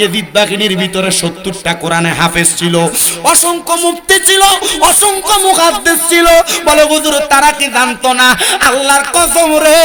এজিদ বাহিনীর ভিতরে 70টা কোরআনে হাফেজ ছিল, অসংখ্য মুফতি ছিল, অসংখ্য মুহাদ্দিস ছিল। বলে হুজুর তারা কি জানতো না? আল্লাহর কসম রে,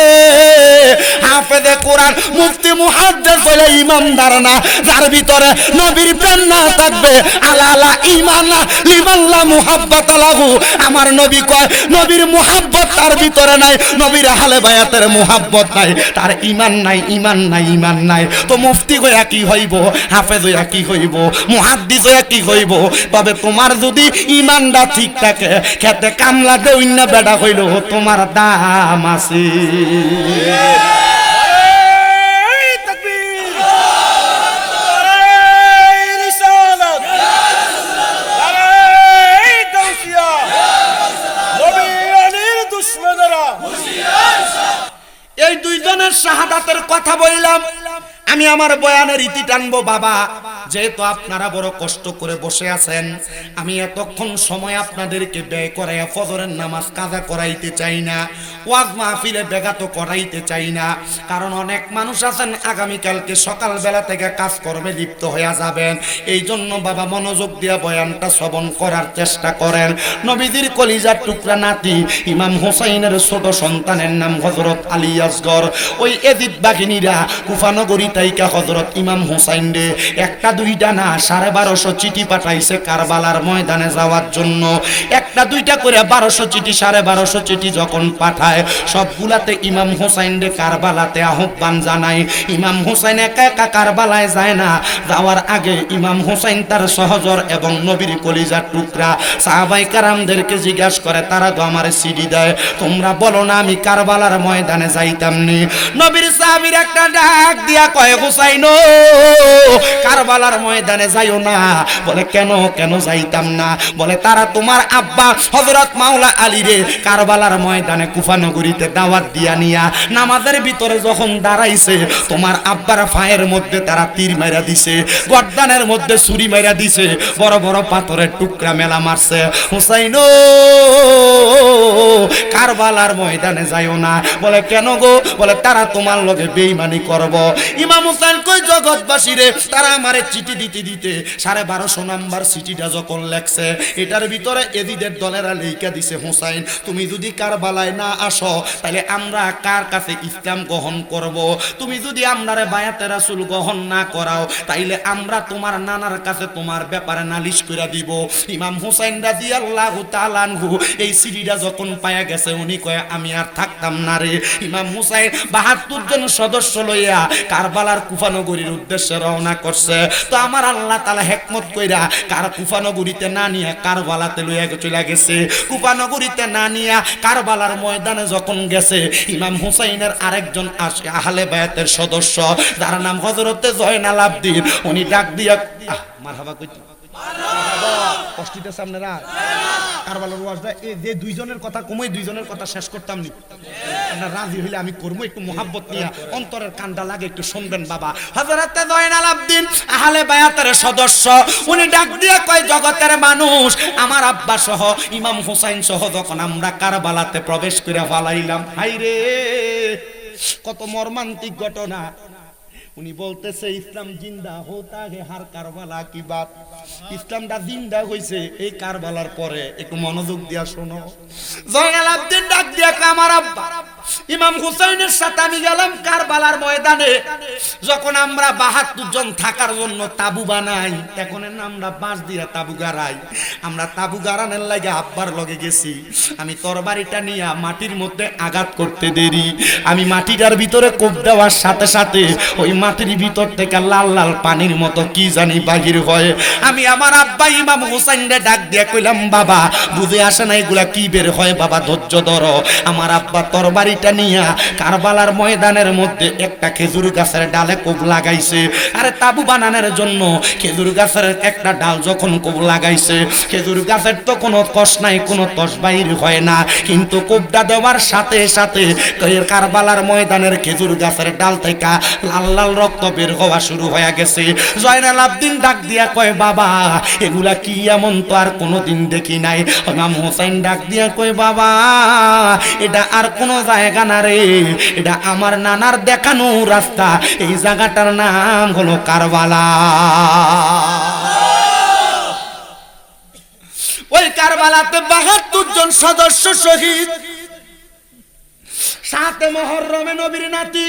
হাফেজে কোরআন মুফতি মুহাদ্দিস হলে ইমানদার না, যার ভিতরে নবীর প্রেম না থাকবে। আলা আলা ঈমান লিমান লা মুহাব্বাত লাহু। আমার নবী কয় নবীর মুহাব্বত তার ভিতরে নাই, নবীর আহলে বায়াতের মুহাব্বত নাই, তার ঈমান নাই, ঈমান নাই, ঈমান নাই। তো মুফতি হইয়া কি হইব, হাফেজ হইয়া কি হইব, মুহাদ্দিস হইয়া কি হইব? তবে তোমার যদি ঈমানটা ঠিক থাকে, খেতে কামলা দেউন না বেড়া হইল তোমার দাম আছে। এই দুইজনের শাহাদাতের কথা বললাম। আমি আমার বয়ানের ইতি টানবো বাবা, যেহেতু আপনারা বড় কষ্ট করে বসে আছেন, আমি এতক্ষণ সময় আপনাদেরকে ব্যয় করাইয়া ফজরের নামাজ কাজা করাইতে চাই না, ওয়াজ মাহফিলে ব্যাঘাত করাইতে চাই না। কারণ অনেক মানুষ আছেন আগামীকালকে সকালবেলা থেকে কাজকর্মে লিপ্ত হয়ে যাবেন। এই জন্য বাবা মনোযোগ দিয়ে বয়ানটা শ্রবণ করার চেষ্টা করেন। নবীজির কলিজার টুকরা নাতি ইমাম হুসাইনের ছোট সন্তানের নাম হযরত আলী আসগর। ওই এজিদ বাহিনীরা কুফানগরী তাইকা হযরত ইমাম হুসাইন রে একটা দুইটা না 1250 চিঠি পাঠাইছে কারবালার ময়দানে যাওয়ার জন্য। একটা দুইটা করে 1200 চিঠি, 1250 চিঠি যখন পাঠায়, সবগুলাতে ইমাম হুসাইন রে কারবালাতে আহ্বান জানায়। ইমাম হুসাইন একা একা কারবালায় যায় না, যাওয়ার আগে ইমাম হুসাইন তার সহচর এবং নবীর কলিজার টুকরা সাহাবায়ে কেরামদেরকে জিজ্ঞাসা করে, তারা তো আমারে সিডি দেয়, তোমরা বলো না আমি কারবালার ময়দানে যাইতাম নি। নবীর সাহাবীর একটা ডাক দিয়া কয়, হুসাইন কারবালার ময়দানে যাইও না। বলে কেন, কেন যাইতাম না? বলে তারা তোমার আব্বা হযরত মাওলা আলী রে কারবালার ময়দানে কুফানগরীতে দাওয়াত দিয়া নিয়া নামাজের ভিতরে যখন দাঁড়াইছে, তোমার আব্বার পায়ের মধ্যে তারা তীর মাইরা দিছে, গর্দানের মধ্যে ছুরি মাইরা দিছে, বড় বড় পাথরের টুকরা মেলা মারছে। হুসাইন কারবালার ময়দানে যাইও না। বলে কেন গো? বলে তারা তোমার লগে বেঈমানি করব। ইমাম হুসাইন কই, জগৎবাসী রে তারা আমারে চিঠি দিতে দিতে 1250 নাম্বার চিঠিটা যখন লেখছে, এটার ভিতরে এজিদের দলেরা লেখা দিছে, হুসাইন তুমি যদি কারবালায় না আসো তাহলে আমরা কার কাছে ইসলাম গ্রহণ করব? তুমি যদি আমরারে বায়াতে রাসূল গ্রহণ না করাও তাইলে আমরা তোমার নানার কাছে তোমার ব্যাপারে নালিশ কইরা দিব। ইমাম হুসাইন রাদিয়াল্লাহু তাআলা আনহু এই চিঠিটা যখন পায়া গেছে, উনি কয় আমি আর থাকতাম না রে। ইমাম হুসাইন 72 জন সদস্য লইয়া কারবালার কুফানগরীর উদ্দেশ্যে রওনা করছে। তো আমার আল্লাহ তাআলা হিকমত কইরা কার কুফানগরীতে না নিয়া কারবালাতে লইয়া চলে গেছে। কুফানগরীতে না নিয়া কারবালার ময়দানে যখন গেছে, ইমাম হুসাইনের আরেকজন আহলে বায়াতের সদস্য যার নাম হযরতে জয়নাল আবদিন, উনি ডাক দিয়া মারহাবা কইতে কষ্টিতে সামনেরা কারবালার ওয়াজটা এই যে দুইজনের কথা কমই দুইজনের কথা শেষ করতাম নি। আপনারা রাজি হইলে আমি করবো, একটু মোহাব্বত নিয়ে অন্তরের কান্ডা লাগে একটু শুনবেন বাবা। হযরতে জয়নাল আবদিন আহলে বায়াতের সদস্য, উনি ডাক দিয়া কয়, জগতের মানুষ আমার আব্বা সহ ইমাম হুসাইন সহ যখন আমরা কারবালাতে প্রবেশ করে ফেলাইলাম, হাইরে কত মর্মান্তিক ঘটনা। উনি বলতেছে ইসলাম জিন্দা হোতা হে হার কারবালা কি বাত। ইসলামটা জিন্দা হইছে এই কারবালার পরে। একটু মনোযোগ দিয়া শোনো। জয়নাল আবদিন ডাক দিয়া আমার আব্বা ইমাম হুসাইনের সাথে আমি গেলাম কারবালার ময়দানে। যখন আমরা 72 জন থাকার জন্য তাবু বানাই, এখন আমরা বাঁশ দিয়া তাবু গাড়াই। আমরা তাবু গাড়ানোর লাগে আব্বার লগে গেছি। আমি তরবারিটা নিয়ে মাটির মধ্যে আঘাত করতে দেরি, আমি মাটিটার ভিতরে কোপ দেওয়ার সাথে সাথে ওই মাটির ভিতর থেকে লাল লাল পানির মতো কি জানি বাহির হয়। আমি আমার আব্বা ইমাম হুসাইনরে ডাক দিয়া কইলাম, বাবা বুঝে আসে না এগুলা কি বের হয়, বাবা ধৈর্য ধরো। আমার আব্বা তরবারিটা নিয়া কারবালার ময়দানের মধ্যে একটা খেজুর গাছের ডালে কোপ লাগাইছে। আরে তাবু বানানোর জন্য খেজুর গাছের একটা ডাল যখন কোপ লাগাইছে, খেজুর গাছের তো কোনো কষ নাই, কোনো তস বাহির হয় না, কিন্তু কোপটা দেওয়ার সাথে সাথে কারবালার ময়দানের খেজুর গাছের ডাল থেকে লাল লাল রক্ত বের হওয়া শুরু হয়ে গেছে। জয়নাল আবদিন ডাক দিয়া কয়, বাবা এগুলা কি এমন তো আর কোনোদিন দেখি নাই। ইমাম হুসাইন ডাক দিয়া কয়, বাবা এটা আর কোনো যায় জায়গা না রে, এটা আমার নানার দেখানো রাস্তা। এই জায়গাটার নাম হলো কারবালা। ওই কারবালাতে ৭২ জন সদস্য শহীদ। ৭ মুহররমে নবীর নাতি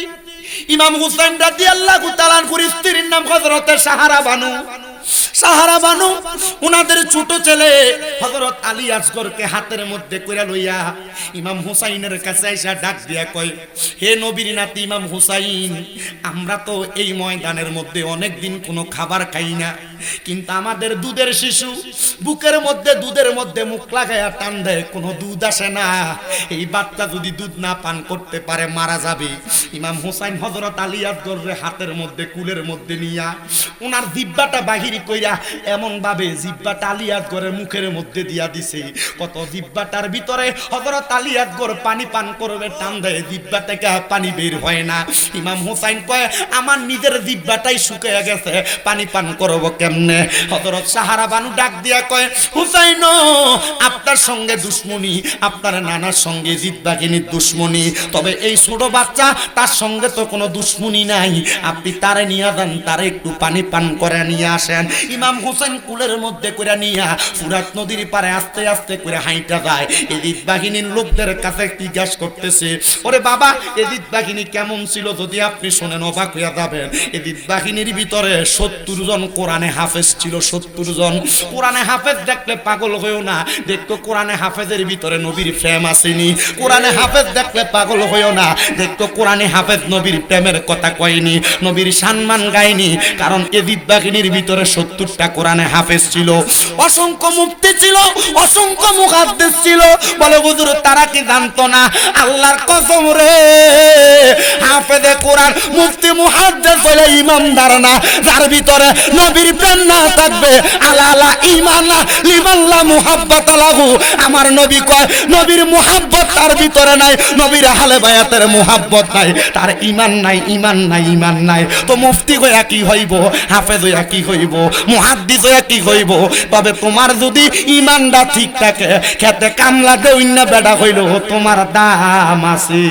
ইমাম হুসাইন রাদিয়াল্লাহু তাআলা আনহুর স্ত্রীর নাম হযরতে সাহারা বানু। সাহারা বানু উনাদের ছোট ছেলে হযরত আলী আসগরকে হাতের মধ্যে কইরা লইয়া ইমাম হুসাইনের কাছে আইসা ডাক দিয়া কয়, হে নবীর নাতি ইমাম হুসাইন, আমরা তো এই ময়দানের মধ্যে অনেক দিন কোনো খাবার খাই না, কিন্তু আমাদের দুধের শিশু বুকের মধ্যে দুধের মধ্যে মুখ লাগায়া টান দেয়, কোনো দুধ আসে না। এই বাচ্চা যদি দুধ না পান করতে পারে মারা যাবে। ইমাম হুসাইন হযরত আলী আসগরের হাতের মধ্যে কুলের মধ্যে নিয়া উনার জিহ্বাটা বাহির কইরা এমন ভাবে জিহ্বাটা আলী আসগরের মুখের মধ্যে দিয়া দিছে, কত জিহ্বাটার ভিতরে হযরত আলী আসগর পানি পান করবে, টান দেয় জিহ্বা থেকে পানি বের হয় না। ইমাম হুসাইন কয়, আমার নিজের জিহ্বাটাই শুকিয়ে গেছে, পানি পান করব কেমনে? হযরত সাহারা বানু ডাক দিয়া কয়, হুসাইন আপনার সঙ্গে দুশমনি, আপনার নানার সঙ্গে জিদ্দাগিনীর দুশমনি, তবে এই ছোট বাচ্চা তার সঙ্গে তো কোনো দুশমনি নাই, আপনি তারে নিয়ে যান, তারে একটু পানি পান করে নিয়ে আসেন। ইমাম হুসাইন কুলের মধ্যে করে নিয়া ফুরাত নদীর পারে আস্তে আস্তে করে হাইটা যায়। এজিদ বাহিনীর লোকদের কাছে জিজ্ঞাস করতেছে, ওরে বাবা এজিদ বাহিনী কেমন ছিল, যদি আপনি শোনেন অবাক হইয়া যাবেন। এজিদ বাহিনীর ভিতরে ৭০ জন কোরআনে হাফেজ ছিল, ৭০ জন। কোরআনে হাফেজ দেখলে পাগল হইও না, দেখতো কোরআনে হাফেজের ভিতরে নবীর প্রেম আসেনি। কোরআনে হাফেজ দেখলে পাগল হইও না, দেখতো কোরআনে হাফেজ নবীর প্রেমের কথা কয়নি, নবীর সম্মান গায়নি, কারণ এজিদ বাহিনীর ভিতরে ৭০টা কোরআনে হাফেজ ছিল, অসংখ্য মুফতি ছিল, অসংখ্য মুহাদ্দিস ছিল। বলে হুজুর তারা কি জানতো না? আল্লাহর কসম রে, হাফেজে কোরআন মুফতি মুহাদ্দিস হইলে ইমানদার না, যার ভিতরে নবীর প্রেম না থাকবে। আলা আলা ঈমান লিমান লা মুহাব্বাত লাহু, আমার নবী কয় নবীর মুহাব্বত তার ভিতরে নাই, নবীর আহলে বায়াতের মুহাব্বত নাই, তার ঈমান নাই, ঈমান নাই, ঈমান নাই। তো মুফতি হইয়া কি হইব, হাফেজ হইয়া কি হইব, মুহাদ্দিস হইয়া কি হইব? তবে তোমার যদি ঈমানটা ঠিক থাকে, খেতে কামলা দেই না বেড়া হইল তোমার দাম আছে।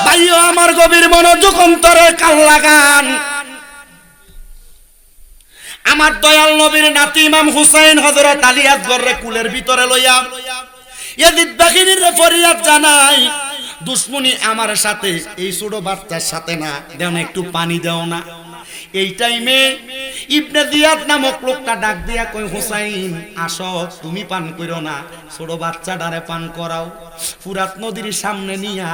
ভাইও আমার গভীর মনোযোগ অন্তরে কান লাগান। আমার দয়াল নবীর নাতি ইমাম হুসাইন হযরত আলী আসগরের কুলের ভিতরে লইয়া ইয়াজিদ বাহিনীর ফরিয়াদ জানাই, দুশমনি আমার সাথে, এই ছোট বাচ্চার সাথে না, দেও না একটু পানি দেও না। এই টাইমে ইবনে জিয়াদ নামক লোকটা ডাক দিয়া কই, হুসাইন আসো, তুমি পান করো না, ছোট বাচ্চাটারে পান করাও। ফুরাত নদীর সামনে নিয়া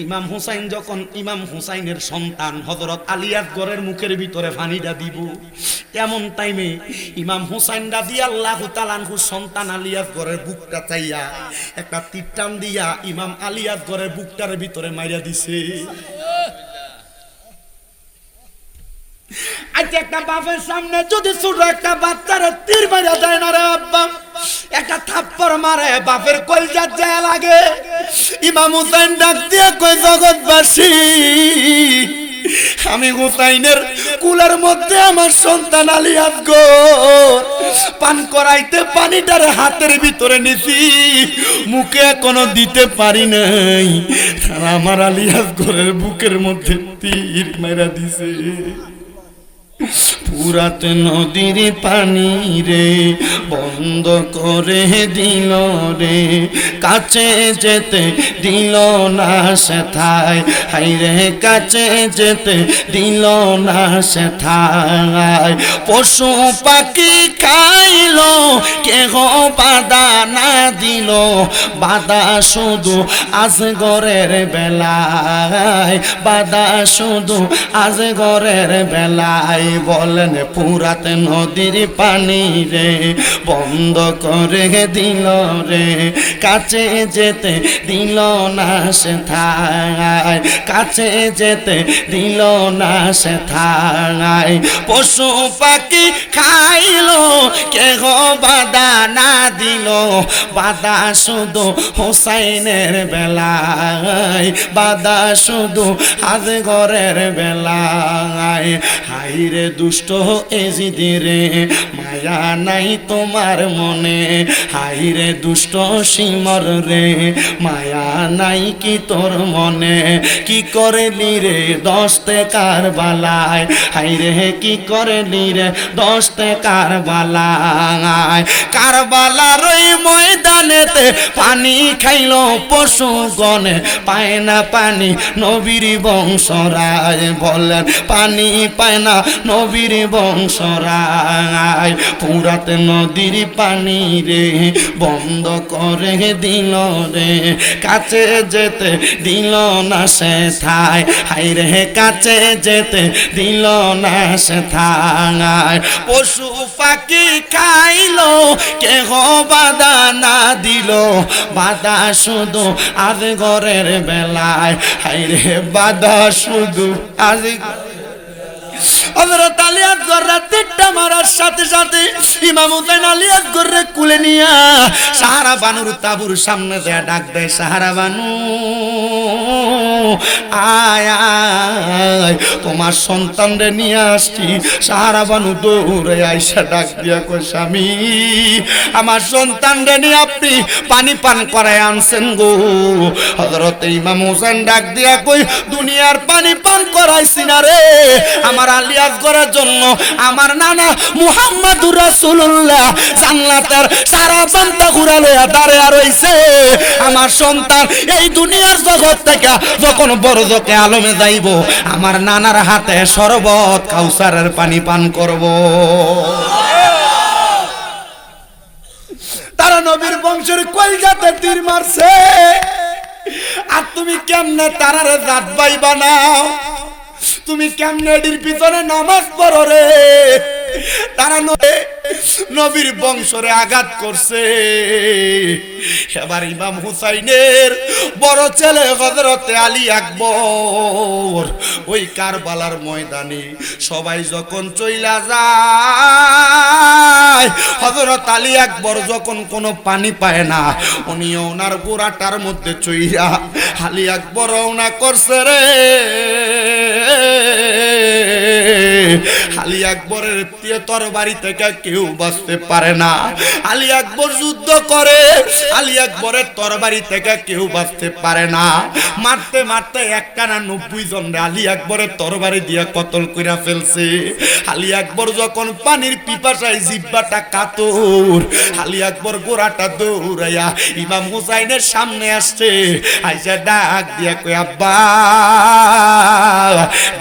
ইমাম হুসাইন যখন ইমাম হুসাইনের সন্তান হযরত আলী আসগরের মুখের ভিতরে পানিটা দিব, এমন টাইমে ইমাম হুসাইন রাদিয়াল্লাহু তাআলা আনহুর সন্তান আলী আসগরের বুকটা চাইয়া একটা তীর টান দিয়া ইমাম আলী আসগরের বুকটার ভিতরে মাইরা দিছে। আজকে একটা বাপের সামনে যদি ছোট একটা বাচ্চার তীর মারা যায় না রে আব্বা, একটা থাপ্পড় মারে বাপের কলজা যায় লাগে। ইমাম হুসাইন ডাক দিয়ে কই, জগৎবাসী, আমি হুসাইনের কুলের মধ্যে আমার সন্তান আলী আসগর পান করাইতে পানিটার হাতের ভিতরে নিছি, মুখে এখনো দিতে পারি নাই, তারা আমার আলী আসগরের বুকের মধ্যে তীর মেরা দিছে। ফুরাত নদীর পানি রে বন্ধ করে দিল রে, কাছে যেতে দিল না সেথায়, হাই রে কাছে যেতে দিল না সেথায়। পশু পাখি খাইল কেহ বাধা না দিল, বাধা শুধু আসগরের বেলায়, বাধা শুধু আসগরের বেলায়। বলেন ফুরাত নদীর পানি রে বন্ধ করে দিল রে, কাছে যেতে দিল না সে থায়, কাছে যেতে দিল না সে থায়। পশু পাখি খাইলো কেহ বাধা না দিল, বাধা শুধু হোসাইনের বেলায়, বাধা শুধু আজগরের বেলায়। হাইরে দুষ্ট এজিদি রে মায়া নাই তোমার মনে, হাইরে দুষ্ট সিমর রে মায়া নাই কি তোর মনে, কি করলি রে দশতে কারবালায়, হাইরে কি করলি রে দশতে কারবালায়। কারবালার ওই ময়দানেতে পানি খাইলো পশু গনে, পায় না পানি নবীর বংশরায়, বলেন পানি পায় না নবীর বংশরায়। ফুরাত নদীর পানি রে বন্ধ করে দিল রে, কাছে যেতে দিল না সে থায়, হাইরে কাছে যেতে দিল না সে থায়। পশু পাখি খাইলো কেহ বাধা না দিল, বাধা শুধু আজ ঘরের বেলায়, হাইরে বাধা শুধু আজ। হযরত আলী আকবর রাতেরটা মারার সাথে সাথে ইমাম হুসাইন আলী আকবরের কুলে নিয়া সাহারা বানুর তাবুর সামনে যায় ডাক দেয়, সাহারা বানু আয় আয় তোমার সন্তানরে নিয়ে আসছি। সাহারা বানু দৌড়ে আইসা ডাক দিয়া কই, স্বামী আমার সন্তানরে নিয়ে আপনি পানি পান করায় আনছেন গো। হযরত ইমাম হুসাইন ডাক দিয়া কই, দুনিয়ার পানি পান করাইছি না রে, আমার আলী আকবরের জন্য আমার নানা মুহাম্মদুর রাসূলুল্লাহ জান্নাতের সারা বান্তা ঘুরা লইয়া দাঁড়িয়ে রইছে। আমার সন্তান এই দুনিয়ার জগৎ থেকে যখন বরজকে আলমে যাইব, আমার নানার হাতে শরবত কাউসারের পানি পান করব। তারা নবীর বংশের কলজাতে তীর মারছে, আর তুমি কেমনে তারারে জাত ভাই বানাও, তুমি কেমনে এটির পিছনে নামাজ পড়ো রে। তারা নবীর বংশরে আঘাত করছে। এবার ইমাম হুসাইনের বড় ছেলে হযরতে আলী আকবর ওই কারবালার ময়দানে সবাই যখন চইলা যায়, হযরত আলী আকবর যখন কোনো পানি পায় না, উনি ওনার গোড়াটার মধ্যে চইরা আলী আকবর রওনা করছে রে। আলী আকবরের তরবারি থেকে কেউ বাঁচতে পারে না। আলী আকবর যুদ্ধ করে, আলী আকবরের তরবারি থেকে কেউ বাঁচতে পারে না। মারতে মারতে একটানা 90 জন আলী আকবরের তরবারি দিয়ে কতল কইরা ফেলছে। আলী আকবর যখন পানির পিপাসায় জিহ্বাটা কাতর, আলী আকবর গোড়াটা দৌড়াইয়া ইমাম হুসাইনের সামনে আসছে। আইসা ডাক দিয়া কই, আব্বা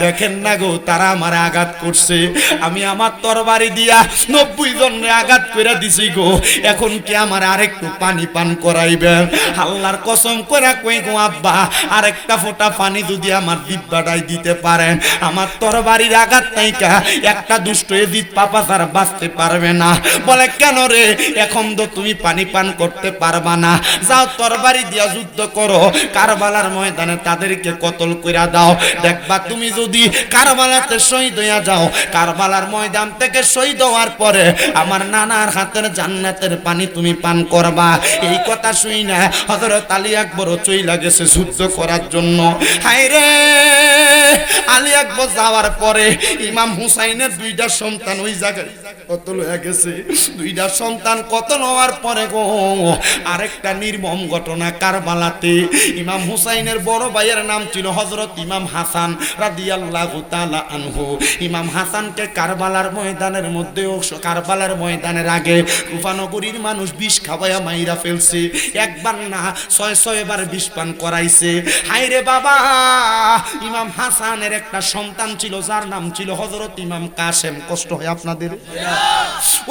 দেখেন না গো, তারা আমার আঘাত করছে, আমি আমার তরবারি দিয়া 90 জনের আঘাত করে দিছি গো, এখন কি আমার আরেকটু পানি পান করাইবেন? আল্লাহর কসম করে কই গো আব্বা, আরেকটা ফোঁটা পানি যদি আমার দিব্যাটাই দিতে পারেন, আমার তরবারির আঘাত নাইকা একটা দুষ্ট এজিদ পাপা ছাড়া বাঁচতে পারবে না। বলে কেন রে, এখন তো তুমি পানি পান করতে পারবা না, যাও তরবারি দিয়া যুদ্ধ করো, কারবালার ময়দানে তাদেরকে কতল কইরা দাও, দেখবা তুমি যদি কারবালাতে শহীদ হইয়া যাও, কারবালার ময়দান থেকে শহীদ হওয়ার পরে আমার নানার হাতের জান্নাতের পানি তুমি পান করবা। এই কথা শুই না হযরত আলী আকবরও চইলা গেছে যুদ্ধ করার জন্য। হায়রে আলী আকবর যাওয়ার পরে ইমাম হুসাইনের 2টা সন্তান ওই জায়গায় কতল হয়ে গেছে। 2টা সন্তান কতল হওয়ার পরে গো আরেকটা নির্মম ঘটনা কারবালাতে। ইমাম হুসাইনের বড় ভাইয়ের নাম ছিল হযরত ইমাম হাসান রাদিয়াল্লাহু তাআলা আনহু। ইমাম হাসানকে কারবালার ময়দানের মধ্যে, কারবালার ময়দানের আগে কুফানগরীর মানুষ বিষ খাওয়ায়া মাইরা ফেলছে। একবার না 6 বার বিষ পান করাইছে। হায়রে বাবা, ইমাম হাসানের একটা সন্তান ছিল যার নাম ছিল হযরত ইমাম কাসেম। কষ্ট হয় আপনাদের?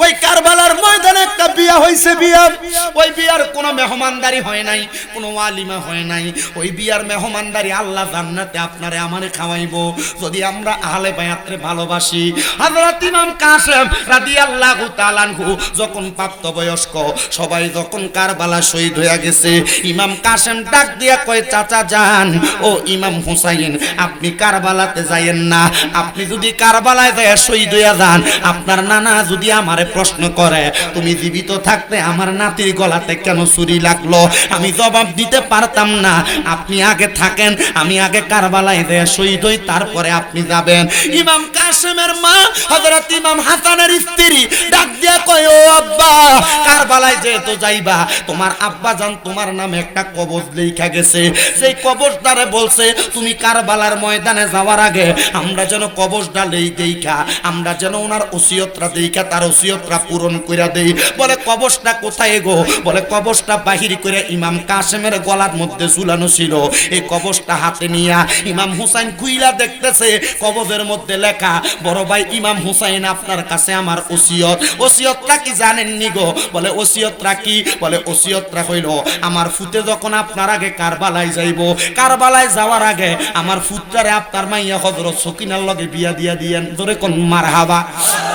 ওই কারবালার ময়দানে একটা বিয়া হইছে। বিয়া, ওই বিয়ার কোনো মেহমানদারি হয় নাই, কোনো ওয়ালিমা হয় নাই। ওই বিয়ার মেহমানদারি আল্লাহ জান্নাতে আপনারে আমারে খাওয়াইবো যদি আমরা আহলে বায়াতরে ভালো ভালোবাসি। হযরত ইমাম কাসেম রাদিয়াল্লাহু তাআলা আনহু যখন প্রাপ্তবয়স্ক, সবাই যখন কারবালা শহীদ হয়ে গেছে, ইমাম কাসেম ডাক দিয়া কয়, চাচা যান, ও ইমাম হুসাইন আপনি কারবালাতে যাইয়েন না। আপনি যদি কারবালায় যায় শহীদ হইয়া যান, আপনার নানা যদি আমারে প্রশ্ন করে তুমি জীবিত থাকতে আমার নাতির গলাতে কেন ছুরি লাগলো, আমি জবাব দিতে পারতাম না। আপনি আগে থাকেন, আমি আগে কারবালায় যায় শহীদ হই, তারপরে আপনি যাবেন। ইমাম কাসেমের মা হযরত ইমাম হাসানের স্ত্রী ডাক দিয়া কয়, ও আব্বা, কারবালায় যেহেতু যাইবা, তোমার আব্বা জান তোমার নামে একটা কবজ লেখা গেছে, সেই কবজদারে বলছে তুমি কারবালার ময়দানে যাওয়ার আগে আমরা যেন কবজটা লেই দেইখা, আমরা যেন ওনার ওসিয়তটা দেইখা তার ওসিয়তটা পূরণ কইরা দেই। বলে কবজটা কোথায় গো? বলে কবজটা বাহির করে ইমাম কাসেমের গলার মধ্যে ঝুলানো ছিল। এই কবজটা হাতে নিয়া ইমাম হুসাইন খুইলা দেখতেছে, কবজের মধ্যে লেখা, বড় ভাই ইমাম হুসাইন আপনার কাছে আমার ওসিয়ত। ওসিয়তটা কি জানেননি গো? বলে ওসিয়তটা কি? বলে ওসিয়তটা হইল আমার ফুতে যখন আপনার আগে কারবালায় যাইব, কারবালায় যাওয়ার আগে আমার ফুতটারে আপনার মাইয়া হযরত সকিনার লগে বিয়া দিয়া দিয়েন। ধরে কোন মারহাবা।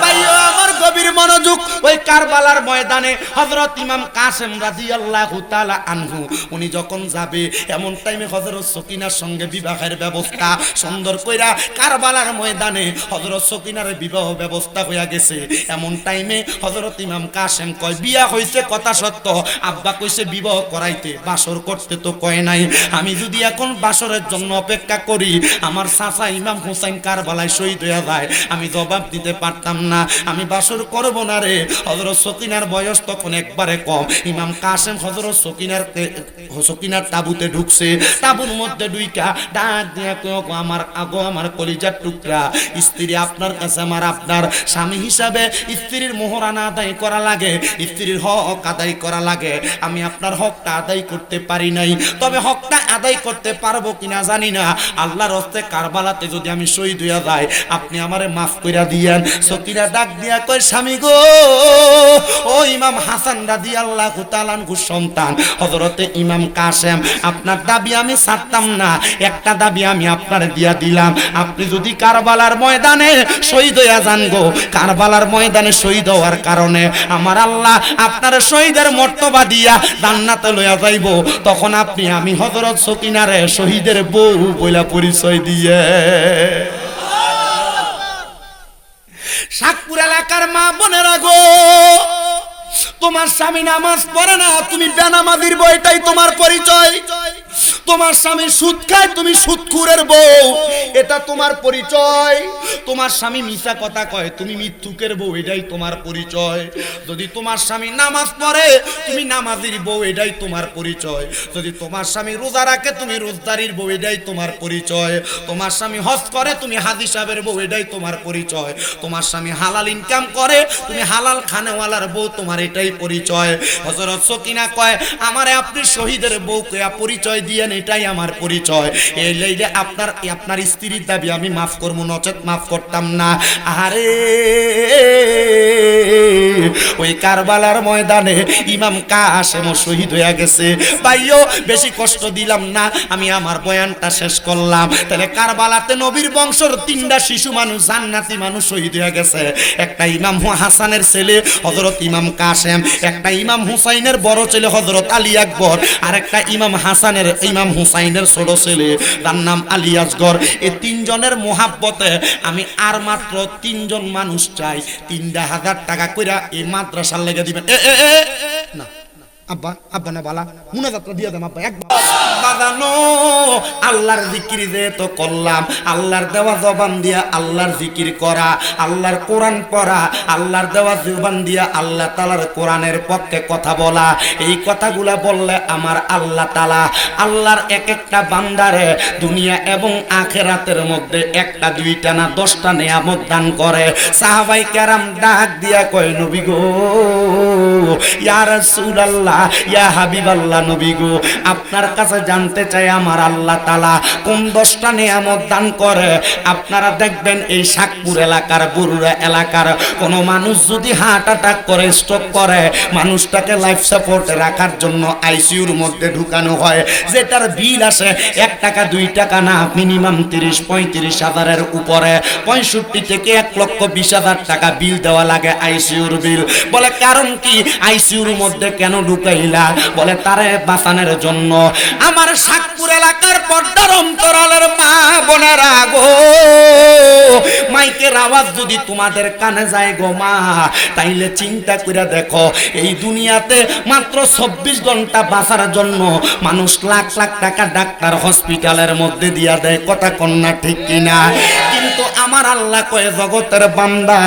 ভাইও আমার গভীর মনোযোগ, ওই কারবালার ময়দানে হযরত ইমাম কাসেম রাদিয়াল্লাহু তাআলা আনহু উনি যখন যাবে, এমন টাইমে হযরত সকিনার সঙ্গে বিবাহের ব্যবস্থা সুন্দর কইরা কারবালার ময়দানে হযরত সকিনার বিবাহ ব্যবস্থা হইয়া গেছে। এমন টাইমে হযরত ইমাম কাসেম কয়, বিয়া হইছে কথা সত্য, আব্বা কইছে বিবাহ করাইতে, বাসর করতে তো কয় নাই। আমি যদি এখন বাসরের জন্য অপেক্ষা করি, আমার চাচা ইমাম হুসাইন কারবালায় শহীদ হইয়া যায়, আমি জবাব দিতে পারতাম না, আমি বাসর করব না রে। হযরত সকিনার বয়স তখন একবারে কম। ইমাম কাসেম হযরত সকিনার তাবুতে ঢুকছে, তাবুর মধ্যে ঢুইকা ডাক দিয়া কয়, আমার আগো আমার কলিজার টুকরা স্ত্রী, আপনার কাছে আমার আপনার স্বামী হিসাবে স্ত্রীর মোহরানা আদায় করা লাগে, স্ত্রীর হক আদায় করা লাগে। আমি আপনার হকটা আদায় করতে পারি নাই, তবে হকটা আদায় করতে পারবো কিনা জানি না। আল্লাহর হস্তে কারবালাতে যদি আমি শহীদ হইয়া যাই, আপনি আমারে মাফ কইরা দিয়েন। সকিনা ডাক দিয়া কয়, স্বামী গো, ও ইমাম হাসান রাদিয়াল্লাহু তাআলা আনহুর সন্তান হযরতে ইমাম কাসেম, আপনার দাবি আমি ছাড়তাম না, একটা দাবি আমি আপনার দিয়া দিলাম, আপনি যদি কারবালার ময়দানে শহীদ হইয়া যান গো, কারবালার ময়দানে শহীদ হওয়ার কারণে আমার আল্লাহ আপনার শহীদের মর্তবা দিয়া জান্নাতে লইয়া যাইব, তখন আপনি আমি হযরত সকিনারে শহীদের বউ বইলা পরিচয় দিয়ে। শাকপুর এলাকার মা বোনেরা গো, তোমার স্বামী নামাজ পড়ে না, তুমি বেনামাজির বউ, এটাই তোমার পরিচয়। তোমার স্বামী সুদ খায়, তুমি সুদখোরের বউ, এটা তোমার পরিচয়। তোমার স্বামী মিছা কথা কয়, তুমি মিথ্যুকের বউ, এটাই তোমার পরিচয়। যদি তোমার স্বামী নামাজ পড়ে, তুমি নামাজির বউ, এটাই তোমার পরিচয়। যদি তোমার স্বামী রোজা রাখে, তুমি রোজদারির বউ, এটাই তোমার পরিচয়। তোমার স্বামী হজ করে, তুমি হাজী সাহেবের বউ, এটাই তোমার পরিচয়। তোমার স্বামী হালাল ইনকাম করে, তুমি হালাল খানেওয়ালার বউ, তোমার এটাই পরিচয়। হযরত সকিনা কয়, আমারে আপনি শহীদের বউ কয়া পরিচয় দিয়েন, এটাই আমার পরিচয়। এই লাইলে আপনার স্ত্রীর দাবি আমি মাফ করবো, নচেত মাফ করতাম না। আরে ওই কারবালার ময়দানে ইমাম কাসেম শহীদ হয়ে গেছে। ভাইও বেশি কষ্ট দিলাম না, আমি আমার বয়ানটা শেষ করলাম। তাহলে কারবালাতে নবীর বংশের 3টা শিশু মানুষ, জান্নাতি মানুষ শহীদ হয়ে গেছে। একটা ইমাম হাসানের ছেলে হযরত ইমাম কাসেম, একটা ইমাম হুসাইনের বড় ছেলে হযরত আলী আকবর, আর একটা ইমাম হুসাইনের ছোট ছেলে, তার নাম আলী আসগর। এই 3 জনের মোহাব্বতে আমি আর মাত্র 3 জন মানুষ চাই, 3000 টাকা কইরা এই মাদ্রাসার লেগে দিবেন। না আব্বা না বালা মুনাজাতটা দিয়ে দেন আব্বা একবার। বাজানো আল্লাহর জিকির যে তো করলাম, আল্লাহর দেওয়া জবান দিয়া আল্লাহর জিকির করা, আল্লাহর কোরআন পড়া, আল্লাহর দেওয়া জবান দিয়া আল্লাহ তাআলার কোরআনের পক্ষে কথা বলা, এই কথাগুলা বললে আমার আল্লাহ তাআলা আল্লাহর এক একটা বান্দারে দুনিয়া এবং আখিরাতের মধ্যে 1টা 2টা না 10টা নিয়ামত দান করে। সাহাবায়ে কেরাম ডাক দিয়া কয়, নবী গো, ইয়া রাসূলুল্লাহ, আল্লাহ, ইয়া হাবিবাল্লাহ নবী গো, আপনার কাছে জানতে চাই আমার আল্লাহ তাআলা কোন 10টা নিয়ামত দান করে। আপনারা দেখবেন এই শাকপুর এলাকার, বরুড়া এলাকার কোন মানুষ যদি হার্ট অ্যাটাক করে, স্ট্রোক করে, মানুষটাকে লাইফ সাপোর্টে রাখার জন্য আইসিইউর মধ্যে ঢুকানো হয়, যেটার বিল আসে 1 টাকা 2 টাকা না, মিনিমাম 30-35 হাজারের উপরে, 65 থেকে 1,20,000 টাকা বিল দেওয়া লাগে আইসিইউর বিল। বলে কারণ কি, আইসিইউর মধ্যে কেন ঢুকাইলা? বলে তারে বাঁচানোর জন্য। আমার শাকপুর এলাকার পর্দার অন্তরালের মা বোনেরা গো, মাইকের আওয়াজ যদি তোমাদের কানে যায় গো মা, তাইলে চিন্তা করে দেখো, এই দুনিয়াতে মাত্র 24 ঘন্টা বাঁচার জন্য মানুষ লাখ লাখ টাকা ডাক্তার হসপিটালের মধ্যে দিয়া দেয়, কথা কন্যা ঠিক কিনা? কিন্তু আমার আল্লাহ কয়ে, জগতের বান্দা,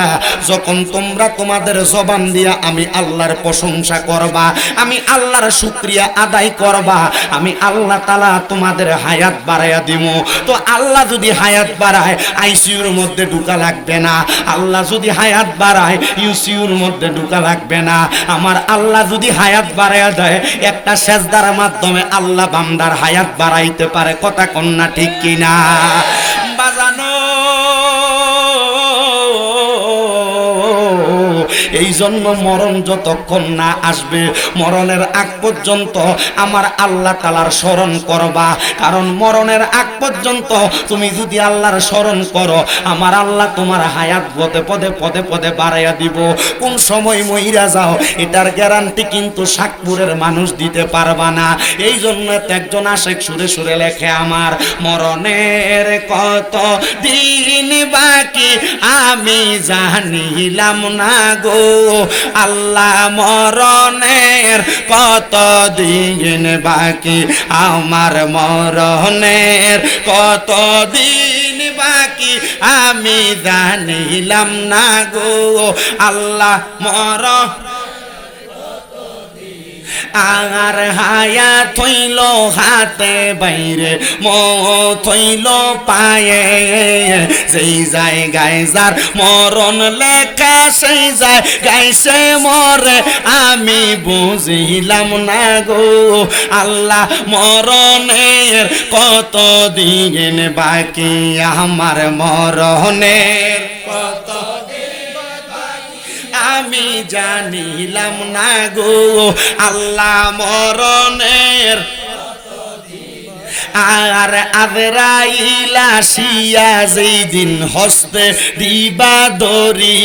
যখন তোমরা তোমাদের জবান দিয়া আমি আল্লাহর প্রশংসা করবা, আমি আল্লাহর শুকরিয়া আদায় করবা, আমি আল্লাহ তাআলা তোমাদের হায়াত বাড়াইয়া দিব। তো আল্লাহ যদি হায়াত বাড়ায়, আইসিইউর মধ্যে ঢুকা লাগবে না। আল্লাহ যদি হায়াত বাড়ায়, ইউসিইউর মধ্যে ঢুকা লাগবে না। আমার আল্লাহ যদি হায়াত বাড়াইয়া দেয়, একটা সেজদার মাধ্যমে আল্লাহ বান্দার হায়াত বাড়াইতে পারে, কথা কন্যা ঠিক কিনা? বাজানো এই জন্য মরণ যতক্ষণ না আসবে, মরণের আগ পর্যন্ত আমার আল্লাহ তাআলার স্মরণ করবা। কারণ মরণের আগ পর্যন্ত তুমি যদি আল্লাহর স্মরণ করো, আমার আল্লাহ তোমার হায়াত পদে পদে পদে পদে বাড়াইয়া দিব। কোন সময় মইরা যাও, এটার গ্যারান্টি কিন্তু শাকপুরের মানুষ দিতে পারবা না। এই জন্য একজন আশেক সুরে সুরে লেখে, আমার মরণের কত দিন বাকি আমি জানিলাম না গো, আল্লাহ মরণের কত দিন বাকি, আমার মরণের কত দিন বাকি আমি জানিলাম না গো, আল্লাহ মরণ আর হায়াত হইল হাতে বাইরে, মত হইল পায়ে, যেই জায়গায় যার মরণ লেখা সেই জায়গায় সে মরে, আমি বুঝিলাম না গো, আল্লাহ মরণের কত দিন বাকি, আমার মরণের কত আমি জানিলাম না গো, আল্লাহ মরণের। আর আজরাইল আসিয়া যেই দিন হস্তে দিবা দড়ি,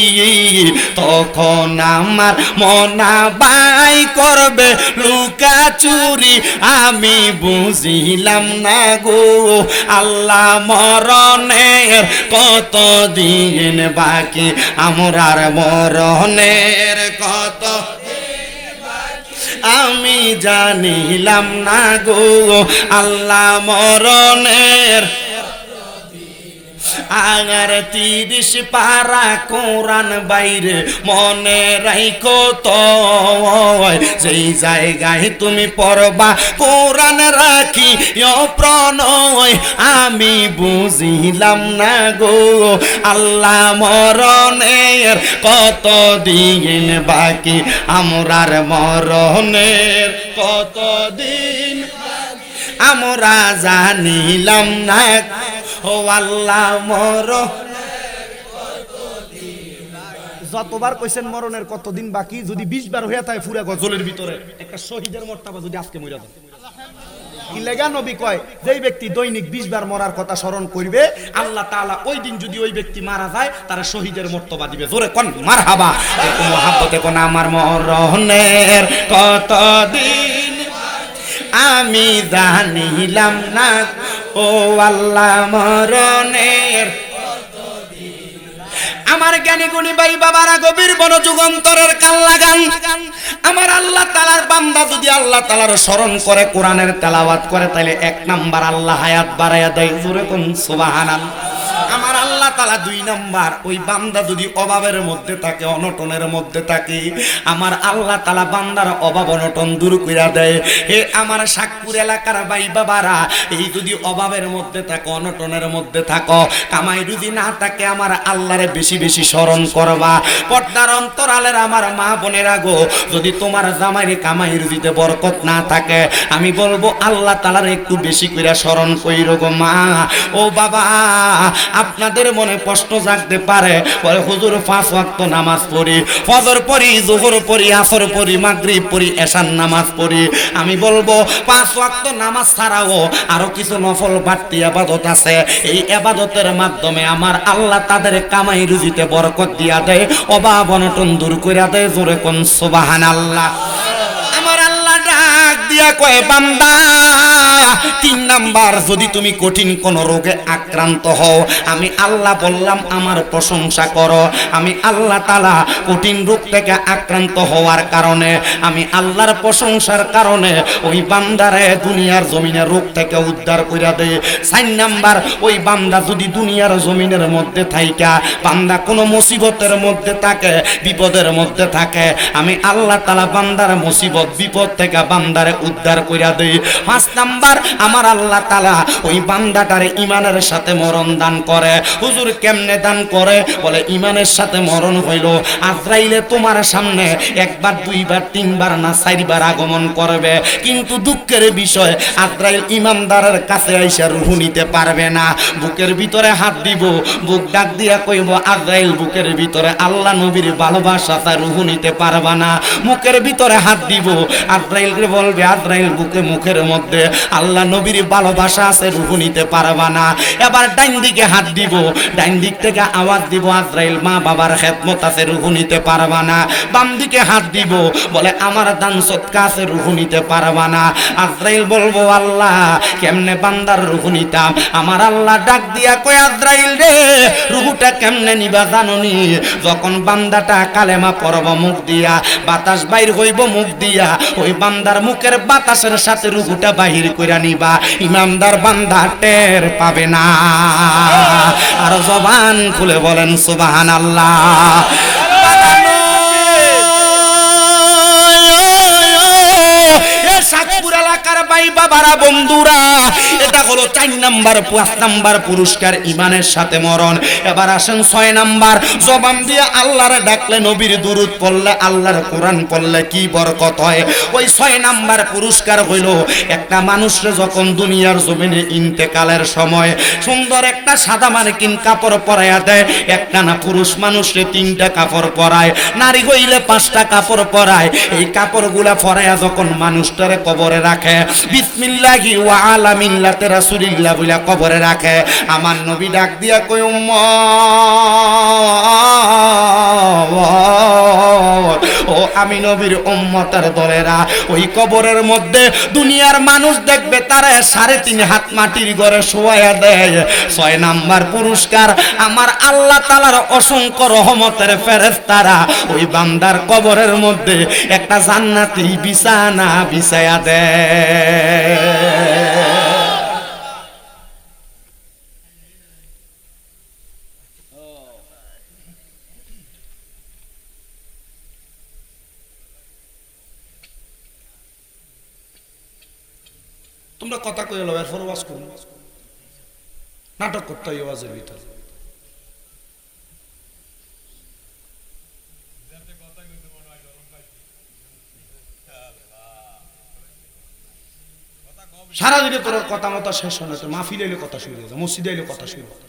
তখন আমার মনা বাই করবে লুকা চুরি, আমি বুঝিলাম না গো, আল্লাহ মরণের কত দিন বাকি, আমরার মরণের কত আমি জানিলাম না গো, আল্লাহ মরণের। আগার 30 পারা কোরআন বাইরে মনে রাইখো তো, যেই জায়গায় তুমি পড়বা কোরআন রাখি প্রণয়, আমি বুঝিলাম না গো, আল্লাহ মরণের কত দিন বাকি, আমরার মরণের কত দিন আমরা জানিলাম না, ও আল্লাহ যতবার কইছেন মরণের কতদিন বাকি, যদি 20 বার হয়ে থাকে পুরা গজলের ভিতরে একটা শহীদের মর্তবা যদি আজকে মইরা যায়, কি লেগা নবী কয়, যেই ব্যক্তি দৈনিক 20 বার মরার কথা স্মরণ করবে, আল্লাহ তাআলা ওই দিন যদি ওই ব্যক্তি মারা যায়, তারা শহীদের মর্তবা দিবে। জোরে কোন মারহাবা। এরকম মহব্বতে কোন আমার মরণের কতদিন আমি জানিলাম না, ও আল্লাহ মরণের। আমার জ্ঞানী গুণী ভাই বাবারা, গভীর মনোযোগ অন্তরের কান লাগান। আমার আল্লাহ তাআলার বান্দা যদি আল্লাহ তাআলার স্মরণ করে, কোরআনের তেলাওয়াত করে, তাহলে 1 নাম্বার আল্লাহ হায়াত বাড়াইয়া দেয়। জোরে কোন সুবহানাল্লাহ। আমার আল্লাহ তাআলা দুই নাম্বার ওই বান্দা যদি অভাবের মধ্যে থাকে, অনটনের মধ্যে থাকে, আমার আল্লাহ তাআলা বান্দার অভাব অনটন দূর কইরা দেয়। হে আমার শাকপুর এলাকার ভাই বাবারা, এই যদি অভাবের মধ্যে থাকো, অনটনের মধ্যে থাকো, কামাই যদি না থাকে, আমার আল্লাহরে বেশি বেশি স্মরণ করবা। পর্দার অন্তরালের আমার মা বোনেরা গো, যদি তোমার জামাইরে কামাই রুজিতে বরকত না থাকে, আমি বলবো আল্লাহ তাআলার একটু বেশি কইরা স্মরণ কইরো গো মা। ও বাবা, আপনাদের মনে প্রশ্ন জাগতে পারে, বলে হুজুর 5 ওয়াক্ত নামাজ পড়ি, ফজর পড়ি, যোহর পড়ি, আসর পড়ি, মাগরিব পড়ি, এশার নামাজ পড়ি। আমি বলবো 5 ওয়াক্ত নামাজ ছাড়াও আরো কিছু নফল বাড়তি ইবাদত আছে। এই ইবাদতের মাধ্যমে আমার আল্লাহ তাদের কামাই রুজিতে বরকত দিয়া দেয়, অভাব অনটন দূর কইরা দেয়। জোরে কোন সুবহানাল্লাহ। আমার আল্লাহ ডাক দিয়া কয়, বান্দা 3 নাম্বার, যদি তুমি কঠিন কোন রোগে আক্রান্ত হও, আমি আল্লাহ বললাম আমার প্রশংসা করো। আমি আল্লাহ তাআলা কঠিন রোগ থেকে আক্রান্ত হওয়ার কারণে, আমি আল্লাহর প্রশংসার কারণে ওই বান্দারে দুনিয়ার জমিনের রোগ থেকে উদ্ধার কইরা দেয়। 4 নাম্বার, ওই বান্দা যদি দুনিয়ার জমিনের মধ্যে থাইকা বান্দা কোনো মুসিবতের মধ্যে থাকে, বিপদের মধ্যে থাকে, আমি আল্লাহ তাআলা বান্দার মুসিবত বিপদ থেকে বান্দারে উদ্ধার কইরা দেই। 5 নাম্বার, আমার আল্লাহ তাআলা ওই বান্দাটারে ইমানের সাথে মরণ দান করে। হুজুর কেমনে দান করে? বলে ইমানের সাথে মরণ হইল, আজরাইলে তোমার সামনে 1 বার 2 বার 3 বার না 4 বার আগমন করবে, কিন্তু দুঃখের বিষয় আজরাইল ইমানদারের কাছে আইসা রূহ নিতে পারবে না। বুকের ভিতরে হাত দিব, বুক ডাক দিয়া কইব আজরাইল, বুকের ভিতরে আল্লাহ নবীর ভালোবাসা, তা রূহ নিতে পারবা না। মুখের ভিতরে হাত দিব, আজরাইলকে বলবে আজরাইল, বুকে মুখের মধ্যে আল্লাহ নবীর ভালোবাসা আছে, রূহ নিতে পারবা না। এবার ডাইন দিকে হাত দিব, ডাইন দিক থেকে আওয়াজ দিব আজরাইল, মা বাবার খেদমত আছে, রূহ নিতে পারবা না। বাম দিকে হাত দিব, বলে আমার দান সদকা আছে, রূহ নিতে পারবা না। আজরাইল বলবো আল্লাহ কেমনে বান্দার রূহ নিতাম? আমার আল্লাহ ডাক দিয়া কয়, আজরাইল রে, রূহটা কেমনে নিবা জানোনি? যখন বান্দাটা কালেমা পড়ব মুখ দিয়া, বাতাস বাইর হইব মুখ দিয়া, ওই বান্দার মুখের বাতাসের সাথে রূহটা বাহির কইরা নিবা, ইমানদার বান্দা টের পাবে না। আর জবান খুলে বলেন সুবহানাল্লাহ। শাকপুর এলাকার ভাই বাবারা, বন্ধুরা, এটা হলো 4 নাম্বার। 5 নাম্বার পুরস্কার ইমানের সাথে মরণ। এবার আসেন 6 নাম্বার, জবান দিয়ে আল্লাহরে ডাকলে, নবীর দুরূদ পড়লে, আল্লাহর কোরআন পড়লে কি বরকত হয়। ওই 6 নাম্বার পুরস্কার হইল, একটা মানুষরে যখন দুনিয়ার জমিনে ইন্তেকালের সময় সুন্দর একটা সাদা মার্কিন কাপড় পরাইয়া দেয়। একটা না পুরুষ মানুষরে 3টা কাপড় পরায়, নারী হইলে 5টা কাপড় পরায়। এই কাপড়গুলা পরাইয়া যখন মানুষটারে কবরে রাখে, বিসমিল্লাহি ওয়া আলা মিল্লাতি রাসূলিল্লাহ বলে কবরে রাখে, আমার নবী ডাক দিয়া কয়, উম্মত, ও আমি নবীর উম্মতের দলেরা, ওই কবরের মধ্যে দুনিয়ার মানুষ দেখবে তারা 3.5 হাত মাটির ঘরে শোয়ায়া দেয়। 6 নাম্বার পুরস্কার, আমার আল্লাহ তাআলার অসংখ্য রহমতের ফেরেশতারা ওই বান্দার কবরের মধ্যে একটা জান্নাতি বিছানা বিছায়া দেয়। তোমরা কথা কই এলো, এরপর ওয়াজ করুন, নাটক করতে হয় ওয়াজের ভিতরে। সারাদিনে তোর কথা মতো শেষ হয় না, তো মাহফিল এলে কথা শুরু হয়ে যায়, মসজিদে এলে কথা শুরু হয়,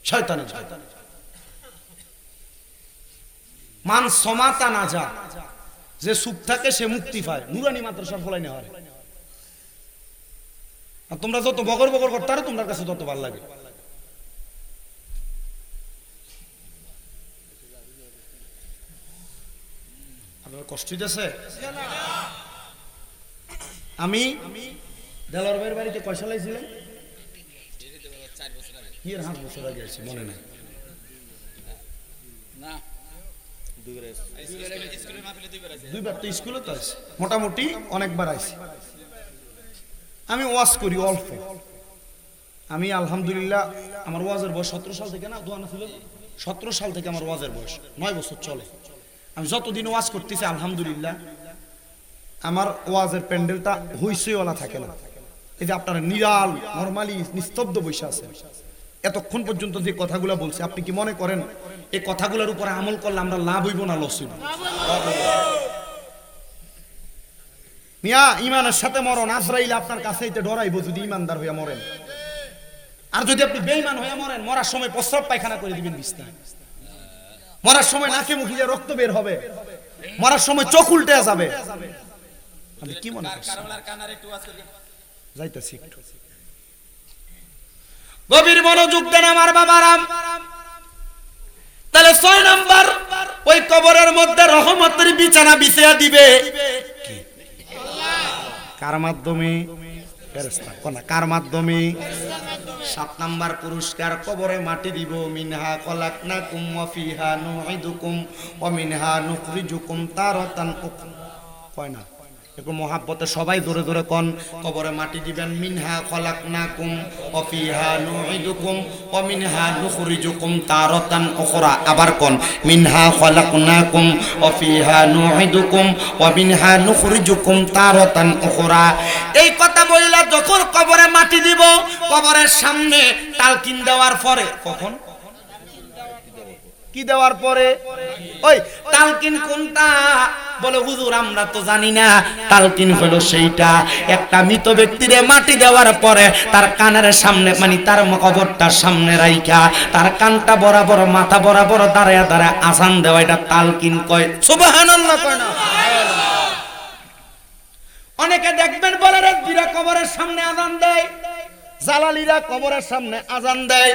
শয়তানের মান সমাতা না যা, যে চুপ থাকে সে মুক্তি পায়। নুরানি মাদ্রাসার ফলাই না হয়। আর তোমরা যত বগর বগর করতে পারো, তোমার কাছে তত ভালো লাগে। আপনার কষ্ট হইতেছে? আমি দেলোয়ার ভাইয়ের বাড়িতে পয়সা লাইছিলেন, 5 বছর আগে আছি, মনে নাই। দুইবার তো স্কুলে তো আছে, মোটামুটি অনেকবার আইছি। আমি ওয়াজ করি অল্প, আমি আলহামদুলিল্লাহ আমার ওয়াজের বয়স 17 সাল থেকে না দোয়া না ছিল 17 সাল থেকে আমার ওয়াজের বয়স 9 বছর চলে। আমি যতদিন ওয়াজ করতেছি আলহামদুলিল্লাহ আমার ওয়াজের প্যান্ডেলটা হুইসইওয়ালা থাকে না। এই যে আপনারা নিরাল নরমালি নিস্তব্ধ বসে আছেন, এতক্ষণ পর্যন্ত যে কথাগুলো বলছে আপনি কি মনে করেন এই কথাগুলোর উপরে আমল করলে আমরা লাভ হইব না লস হইব? মিয়া ইমানের সাথে মরণ, আজরাইল আপনার কাছে এতে ডরাইব যদি ইমানদার হইয়া মরেন। আর যদি আপনি বেঈমান হইয়া মরেন, মরার সময় প্রস্রাব পায়খানা করে দিবেন বিছনায়, মরার সময় নাকে মুখে যে রক্ত বের হবে, মরার সময় চোখ উল্টে যাবে। আপনি কি মনে করেন? যাইতাছি একটু গভীর মনোযোগ দেন আমার বাবারাম। তাহলে 6 নাম্বার, ওই কবরের মধ্যে রহমতের বিছানা বিছিয়ে দিবে কার মাধ্যমে? ফেরেশতা। কোন কার মাধ্যমে? 7 নাম্বার পুরস্কার, কবরে মাটি দিব। মিনহা খলাকনাকুম ওয়া ফিহা নুঈদুকুম ওয়া মিনহা নুখরিজুকুম তারাতান উখরা। কয় না একটু মহাব্বতে সবাই ধরে ধরে কোন কবরে মাটি দিবেন। মিনহা খলাকনাকুম ওয়া ফিহা নুঈদুকুম ওয়া মিনহা নুখরিজুকুম তারাতান উখরা। আবার কোন মিনহা খলাকনাকুম ওয়া ফিহা নুঈদুকুম ওয়া মিনহা নুখরিজুকুম তারাতান উখরা। এই কথা বললা যখন কবরে মাটি দিব, কবরের সামনে তালকিন দেওয়ার পরে, কখন কি দেওয়ার পরে? ওই তালকিন কোনটা? বলে হুজুর আমরা তো জানি না। তালকিন হলো সেইটা, একটা মৃত ব্যক্তিরে মাটি দেওয়ার পরে তার কানের সামনে, মানে তার কবরটার সামনে রাইখা তার কানটা বরাবর মাথা বরাবর দাঁড়ায় দাঁড়ায় আজান দেওয়া, এটা তালকিন কয়। সুবহানাল্লাহ কয় না? অনেকে দেখবেন বলে রেজবিরা কবরের সামনে আজান দেয়, জালালিরা কবরের সামনে আজান দেয়।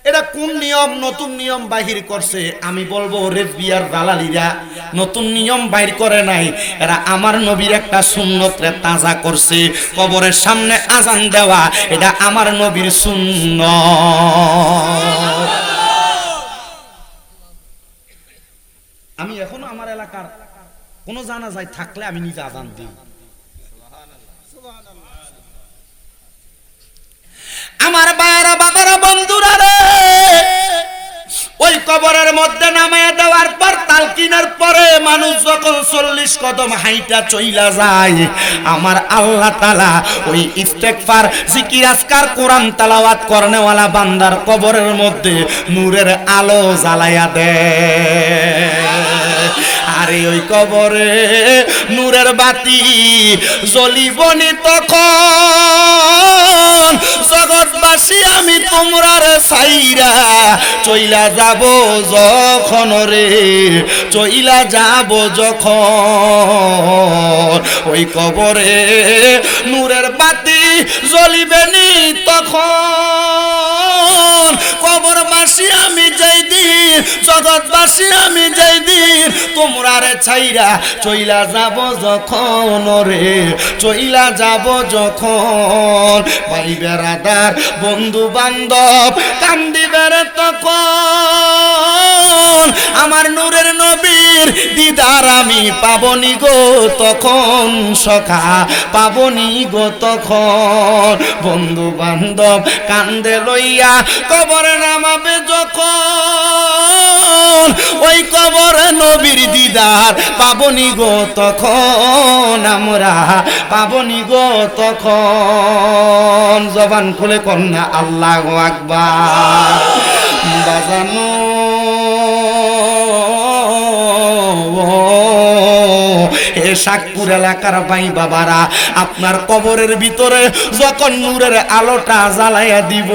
এটা কোন নিয়ম? নতুন নিয়ম বাহির করছে। আমি বলবো রেজবিয়ার জালালিরা নতুন নিয়ম বাহির করে নাই, এরা আমার নবীর একটা সুন্নতরে তাজা করছে। কবরের সামনে আজান দেওয়া এটা আমার নবীর সুন্নত। আমি এখনো আমার এলাকার কোন জানাজায় থাকলে আমি নিজে আজান দিই। আমার বাবারা বাবারা বন্ধুরা রে, ওই কবরের মধ্যে নামায়া দেওয়ার পর তালকিনের পরে মানুষ যখন 40 কদম হাইটা চইলা যায়, আমার আল্লাহ তাআলা ওই ইস্তেগফার জিকির আজকার কোরআন তেলাওয়াত করনেওয়ালা বান্দার কবরের মধ্যে নূরের আলো জ্বালায়া দেয়। আরে ওই কবরে নূরের বাতি জ্বলিবনি তখন, জগৎবাসী আমি তোমরার ছাইরা চইলা যাব যখন রে, চইলা যাব যখন, ওই কবরে নূরের বাতি জ্বলিবেনি তখন। কবরবাসী আমি যেই দিন, জগৎবাসী আমি যেই দিন তোমরা রে ছাইরা চইলা যাব যখন রে, চইলা যাব যখন। ভাই বেড়াদার বন্ধু বান্ধব কান্দিবে রে তখন, আমার নূরের নবীর দিদার আমি পাবনি গো তখন, সখা পাবনি গো তখন। বন্ধু বান্ধব কান্দে লইয়া কবরে নামাবে যখন, ওই কবরে নবীর দিদার পাবনি গো তখন, আমরা পাবনি গো তখন। জবান খুলে কন্যা আল্লাহু আকবার। বাজানো এ শাকপুর এলাকার ভাই বাবারা, আপনার কবরের ভিতরে যখন নূরের আলোটা জ্বালাইয়া দিব,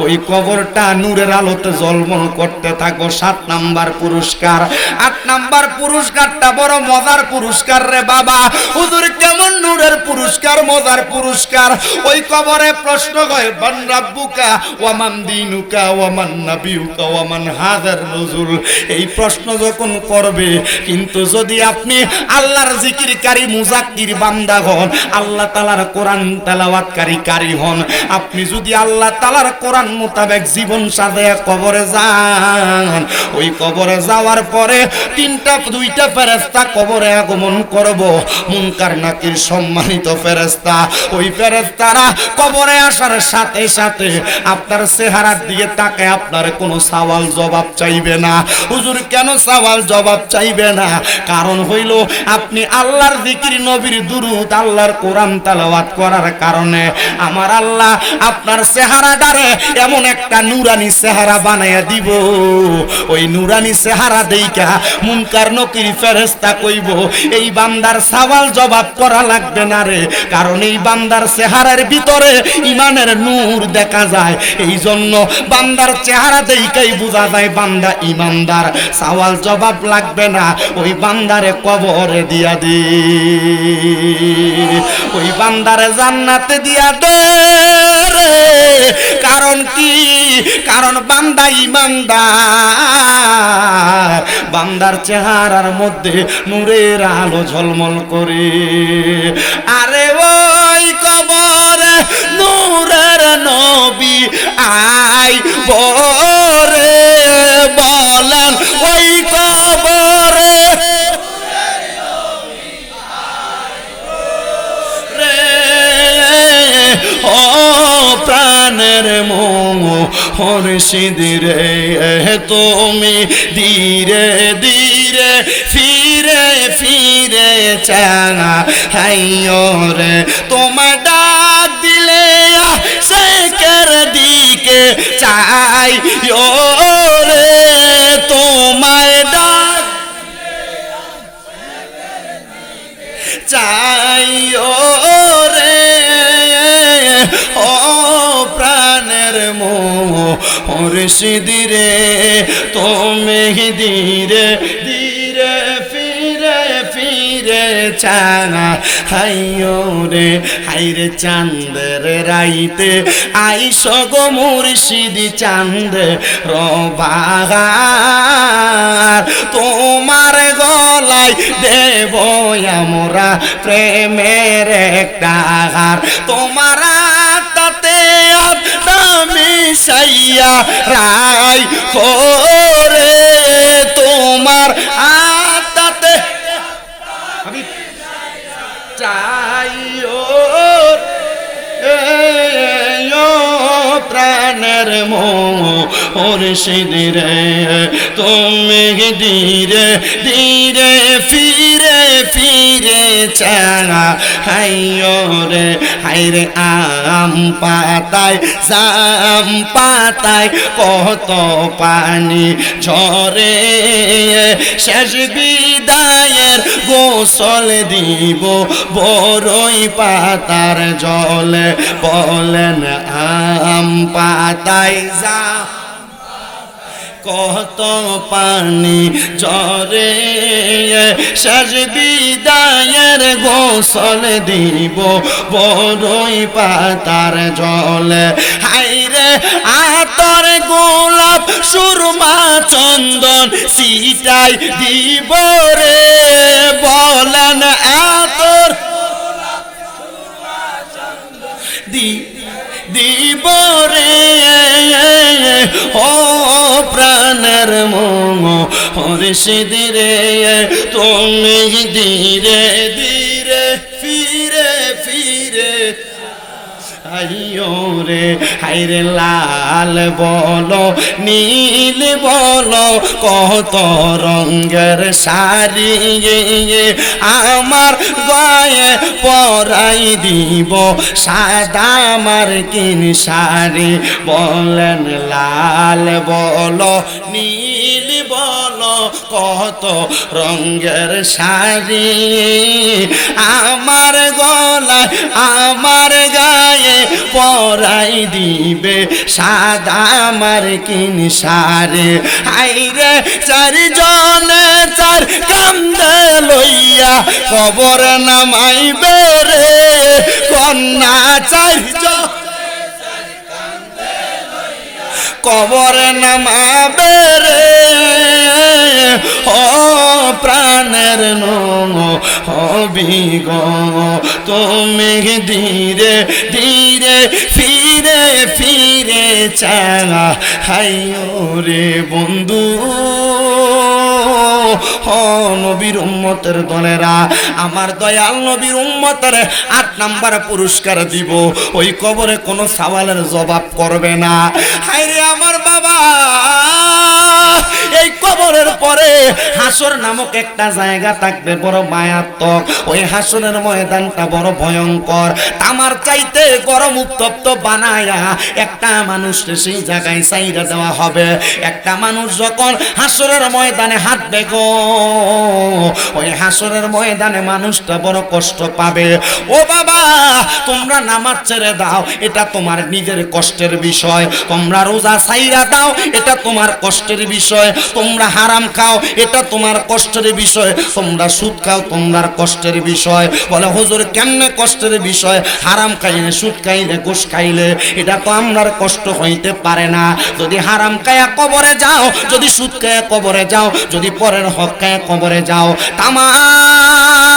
ওই কবরটা নূরের আলোতে ঝলমল করতে থাকো। 7 নাম্বার পুরস্কার। 8 নাম্বার পুরস্কারটা বড় মজার পুরস্কার রে বাবা। হুজুর কেমন নূরের পুরস্কার, মজার পুরস্কার? ওই কবরে প্রশ্ন হয় মান রাব্বুকা ওয়া মান দীনুকা ওয়া মান নাবিয়ুকা ওয়া মান হাযার রাসূল। এই প্রশ্ন যখন করবে, কিন্তু যদি আপনি আল্লাহর জিকিরকারী মুজাক্কির বান্দাগণ, আল্লাহ তাআলার কোরআন তেলাওয়াতকারী কারি হন। আপনি যদি আল্লাহ তাআলার কোরআন মোতাবেক জীবন সাজায়া কবরে যান, ওই কবরে যাওয়ার পরে দুইটা ফেরেশতা কবরে আগমন করব, মুনকার নাকির সম্মানিত ফেরেশতা। ওই ফেরেশতারা কবরে আসার সাথে সাথে আপনার চেহারার দিকে তাকায় আপনার কোনো সওয়াল জবাব চাইবে না। হুজুর কেন সওয়াল জবাব চাইবে না? কারণ হইল আপনি আল্লাহর জিকির, নবীর দুরূদ, আল্লাহর কোরআন তেলাওয়াত করার কারণে আমার আল্লাহ আপনার চেহারাটারে এমন একটা নূরানি চেহারা বানায়া দিব। ওই নূরানি চেহারা দেইখা মুনকার নকির ফেরেশতা কইব, এই বান্দার সওয়াল জবাব করা লাগবে না রে, কারণ এই বান্দার চেহারার ভিতরে ইমানের নূর দেখা যায়। এই জন্য বান্দার চেহারা দেইখাই বোঝা যায় বান্দা ইমানদার। সওয়াল জবাব লাগবে না, ওই বান্দারে কবরে দিয়া দি, ওই বান্দারে জান্নাতে দিয়া দে রে। কারণ কি? কারণ বান্দা ইমানদার, বান্দার চেহারার মধ্যে নূরের আলো ঝলমল করে। আরে ওই কবরে নূরের নবী আই বরে বলেন, ওই কবরে ও প্রাণের মুর্শিদ রে, তুমি ধীরে ধীরে ফিরে ফিরে চাঙা হাইও রে, তোমার ডাক দিলে শেখের দিকে চাই রে, তোমায় ডাক চাই রে। ও প্রাণের মুর্শিদ রে, তুমি ধীরে ধীরে ফিরে ফিরে চাঙা হাইও রে। হাইরে চাঁদের রাইতে আইস গো মুর্শিদ চাঁদ রবাগার, তোমার গলায় দেব আমরা প্রেমের একটা হার, তোমার তাতে আমি সাইয়া রাই করে, তোমার আতাতে আমি চাইও প্রাণের মুর্শিদ রে, তুমি ধীরে ধীরে ফিরে ফিরে চাঙা হাইও রে। হাইরে আম পাতায় জাম পাতায় কত পানি ঝরে, শেষ বিদায়ের গোসল দিব বড়ই পাতার জলে, বলেন আম পাতায় জাম কত পানি ঝরে, শেষ বিদায়ের গোসল দিব বড়ই পাতার জলে। হাইরে আতর গোলাপ সুরমা চন্দন সিটাই দিব রে, বলেন আতর দিব রে। ও প্রাণের মুর্শিদ রে, তুমি ধীরে ধীরে ফিরে ফিরে আইও রে। হাইরে লাল বলো নীল বলো কত রঙের শাড়ি আমার গায়ে পরাই দিব সাদা মার্কিন শাড়ি, বলেন লাল বলো নীল বলো কত রঙের শাড়ি আমার গলায় আমার গায়ে পরাই দিবে সাদা মার্কিন শাড়ি। হাইরে চারজনে চার কান্দে লইয়া কবর নামাইবে রে, কন্যা চারজন কবর নামাবে রে। ও প্রাণের ও নবী গো তুমি ধীরে ধীরে ফিরে ফিরে চাইও রে বন্ধু ও নবীর উম্মতের দলেরা আমার দয়াল নবীর উম্মতের 8 নাম্বার পুরস্কার দিব ওই কবরে কোনো সওয়ালের জবাব করবে না হায়রে আমার বাবা এই কবরের পরে হাসর নামক একটা জায়গা থাকবে বড় মায়াত্মক ওই হাসরের ময়দানটা বড় ভয়ঙ্কর তামার চাইতে গরম উত্তপ্ত বানায়া একটা মানুষকে সেই জায়গায় চাইরা দেওয়া হবে একটা মানুষ যখন হাসরের ময়দানে হাঁটবে গো ওই হাসরের ময়দানে মানুষটা বড় কষ্ট পাবে ও বাবা তোমরা নামাজ ছেড়ে দাও এটা তোমার নিজের কষ্টের বিষয় তোমরা রোজা ছাইরা দাও এটা তোমার কষ্টের বিষয় তোমরা হারাম খাও এটা তোমার কষ্টের বিষয় তোমরা সুদ খাও তোমার কষ্টের বিষয় বলে হুজুর কেমনে কষ্টের বিষয় হারাম খাইলে সুদ খাইলে ঘুষ খাইলে এটা তো আমার কষ্ট হইতে পারে না যদি হারাম খায়া কবরে যাও যদি সুদ খায়া কবরে যাও যদি পরের হক খায়া কবরে যাও তামার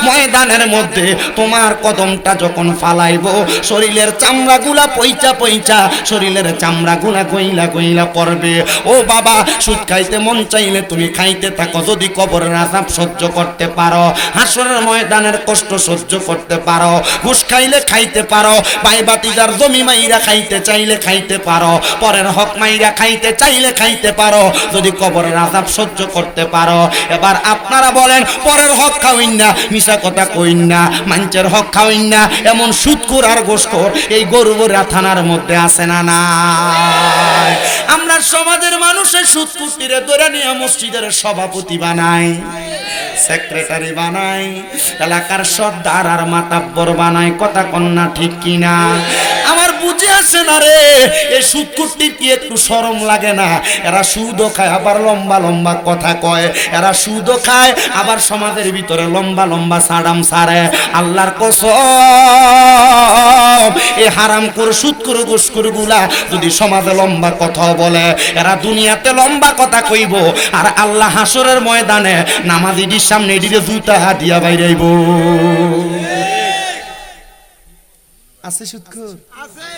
ময়দানের মধ্যে তোমার কদমটা যখন ফালাইবো শরীরের চামড়াগুলা পইচা পইচা শরীরের চামড়াগুলা গইলা গইলা পড়বে ও বাবা সুদ খাইতে মন চাইলে তুমি খাইতে থাকো যদি কবরের আযাব সহ্য করতে পারো হাসরের ময়দানের কষ্ট সহ্য করতে পারো ঘুষ খাইলে খাইতে পারো ভাই বাতিদার জমি মাইরা খাইতে চাইলে খাইতে পারো পরের হক মাইরা খাইতে চাইলে খাইতে পারো যদি কবরের আযাব সহ্য করতে পারো এবার আপনারা বলেন পরের হক খাওইন না মিছা কথা কইন না মানুষের হক খাওইন না এমন সুদখোর আর ঘুষখোর এই গরুবরা থানার মধ্যে আছে না না আমরা সমাজের মানুষের সুদকুটিরে ধরে নিয়ে মসজিদের সভাপতি বানাই সেক্রেটারি বানাই এলাকার সর্দার আর মাতাব্বর বানাই কথা কন্যা ঠিক কিনা আমার বুঝে আসে না রে এই সুদকুটির কি একটু শরম লাগে না এরা সুদও খায় আবার লম্বা লম্বা কথা কয় এরা সুদও খায় আবার সমাজের ভিতরে লম্বা লম্বা সাড়াম সারে আল্লাহর কসম এই হারামখোর সুদখোর ঘুষখোর গুলা যদি সমাজে লম্বা কথা বলে এরা দুনিয়াতে লম্বা কথা কইব আর আল্লাহ হাসরের ময়দানে নামাজিদের সামনে এদিকে জুতা দিয়া বাইরাইব আছে সুদখোর আছে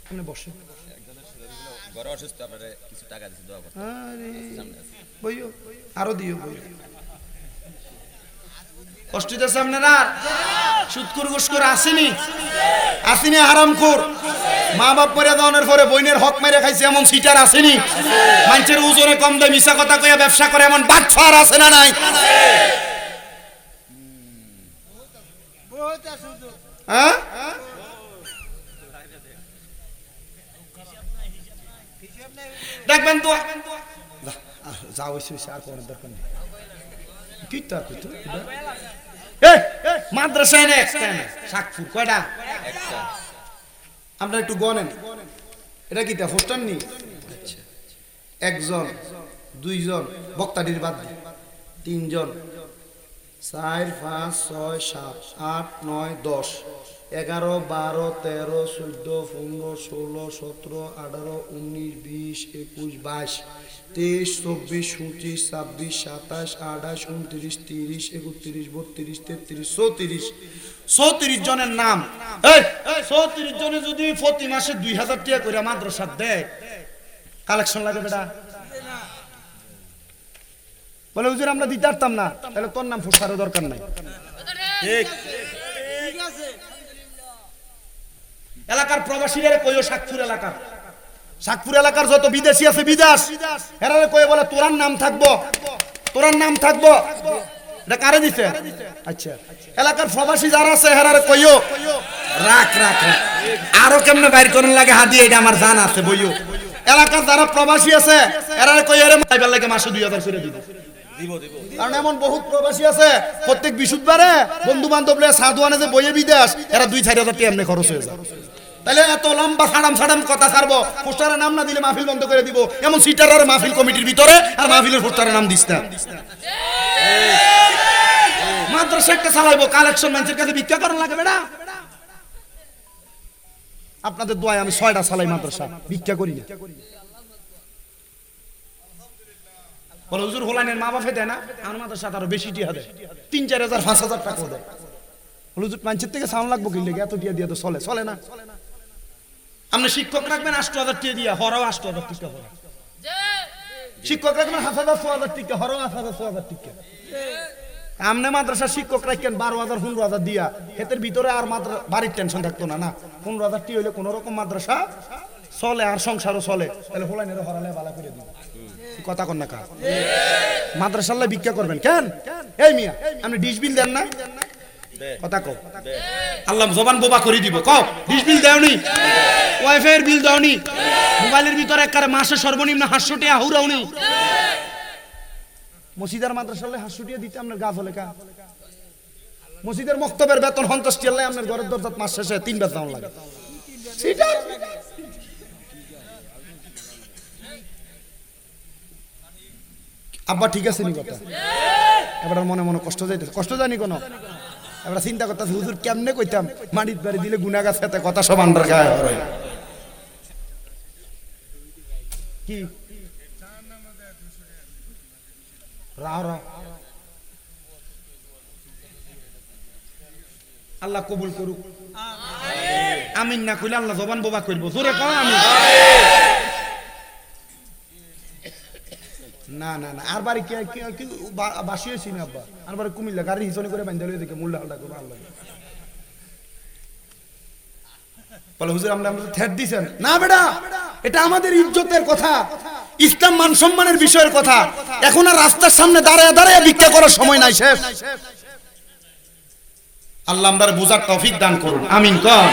আপনি বসেন ঘরে অসুস্থ আপনারে কিছু টাকা দিছি দোয়া করতে আরে বইও আরো দিও বইও কষ্টতে সামনে না সুদখোর ঘুষখোর আসেনি আসেনি হারামখোর মা বাপ পরে দাওনের পরে বইনের হক মেরে খাইছে এমন সিটার আসেনি মানুষের ওজনে কম দেয় মিছা কথা কইয়া ব্যবসা করে এমন বাটফার আছে না নাই হ্যাঁ দেখবেন তো যা হইছে আর কোন দরকার নেই কি তার কইতো এই মাদ্রাসায় না একটা না শাকপুর কয়টা একটা আমরা একটু গনেন এটা কি তা হোস্টার নি আচ্ছা একজন দুইজন বক্তাটির বাদ দি তিনজন 4 5 6 7 8 9 10 11 12 13 14 15 16 17 18 19 20 21 22 23 24 25 26 27 28 29 30 31 32 33 34 34 জনের নাম এই 34 জনে যদি প্রতি মাসে 2000 টাকা করে মাদ্রাসা দেয় কালেকশন লাগে বেটা বলে হুজুর আমরা দিতে পারতাম না তাহলে তোর নাম ফুসারও দরকার নাই ঠিক আছে এলাকার প্রবাসীরা কইও শাকপুর এলাকার যত বিদেশি আছে বিদেশ এরারে কই বলে তোরার নাম থাকবো এটা কারে দিছে আচ্ছা এলাকার প্রবাসী যারা আছে এরারে কইও রাখ আরো কেমনে বাইর করন লাগে হাদি এটা আমার জানা আছে বইও এলাকার যারা প্রবাসী আছে এরারে কই এর মাইবার লাগে মাসে 2000 করে দিব কারণ এমন বহুত প্রবাসী আছে প্রত্যেক বৃহস্পতিবারে বন্ধু বান্ধব লয়ে সাধুয়ানে যে বইয়ে বিদেশ এরা 2-4 হাজার টাকা এমনি খরচ হয়ে যায় তাহলে এত লম্বা সাড়াম কথা ছাড়বো পোস্টারের নাম না দিলে মাহফিল বন্ধ করে দিব এমন সিটার মাহফিল কমিটির ভিতরে আর মাহফিলের পোস্টারের নাম দিস না মাদ্রাসা একটা চালাইবো কালেকশন মানুষের কাছে ভিক্ষা করার লাগে বেটা আপনাদের দোয়ায় আমি 6টা চালাই মাদ্রাসা ভিক্ষা করি না বলে হুজুর হোলাইনের মা বাপে দেয় না, আমার মাদ্রাসা আরো বেশি টিয়া দেয়, 3-4 হাজার 5,000 টাকা দেয়। হুজুর মানুষের থেকে সাউন্ড লাগবো কি লেগে এত টিয়া দিয়ে তো চলে না। আপনি শিক্ষক রাখবেন 8,000 টিয়া দিয়া, হরাও 8,000 টিকা হরা। শিক্ষক রাখবেন 5,000-6,000 টিকা, হরাও 5,000-6,000 টিকা। আমনে মাদ্রাসা শিক্ষক রাখেন 12,000-15,000 দিয়া, হেতের ভিতরে আর বাড়ির টেনশন থাকতো না। 15,000 টি হইলে কোন রকম মাদ্রাসা চলে আর সংসারও চলে। তাহলে হোলাইনের হরালে ভালো করে দিব, কথা কন না কা মাদ্রাসাল্লাহ ভিক্ষা করবেন কেন? এই মিয়া আপনি ডিশ বিল দেন না, কথা কও, আল্লাহ জবান বোবা করে দিব। কও ডিশ বিল দেওনি, ওয়াইফাই এর বিল দাওনি, মোবাইলের ভিতরে একবারে মাসে সর্বনিম্ন 500 টাকা হুরাওনি। মসজিদের মাদ্রাসালে 500 টাকা দিতে আপনার গাছ হলে কা? মসজিদের মক্তবের বেতন 50 টাকা লাই আপনার ঘরের দরজাত মাস শেষে 3 বার দাম লাগে। সেটা আব্বা ঠিক আছে নি কথা? এবার মনে মনে কষ্ট যাইতেছে, কষ্ট জানি কোন? এবার চিন্তা করতেছে হুজুর কেমনে কইতাম মাটির বাড়ি দিলে গুনাহ আছে, কথা সব আন্ডার গায়ে হয় কি আল্লাহ কবুল করুক, আমিন না কইলে আল্লাহ জবান বোবা করবো। জোরে কও আমিন। না না না আর বাড়ি কি বাসি হয়েছি না আব্বা, আর বাড়ি কুমিল্লা গাড়ি হিসনে করে বান্ধা লইয়া দেখে মোল্লা আল্লাহ করবো আল্লাহ বলে হুজুর আমরা থ্রেট দিছেন না। বেটা এটা আমাদের ইজ্জতের কথা, ইসলাম মান সম্মানের বিষয়ের কথা। এখন আর রাস্তার সামনে দাঁড়ায় দাঁড়ায় ভিক্ষা করার সময় নাই, শেষ। আল্লাহ আমাদের বুঝার তৌফিক দান করুন, আমিন। কর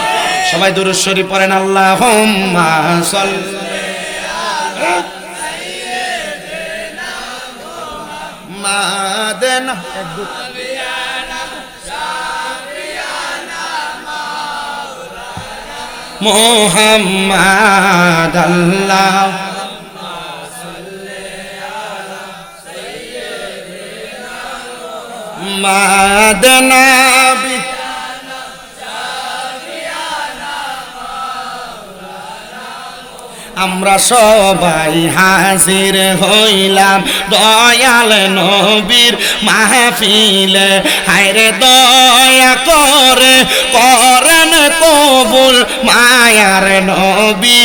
সবাই দুরূদ শরীফ পড়েন, আল্লাহুম্মা সাল্লি আলা সাইয়্যিদিনা মুহাম্মাদিন মুহাম্মাদ আল্লাহুম্মা সাল্লি আলা সাইয়্যিদিনা মুহাম্মাদ নবী আমরা সবাই হাজির হইলাম দয়াল নবীর মাহফিলে। হায়রে দয়া করে করেন কবুল মায়ার নবী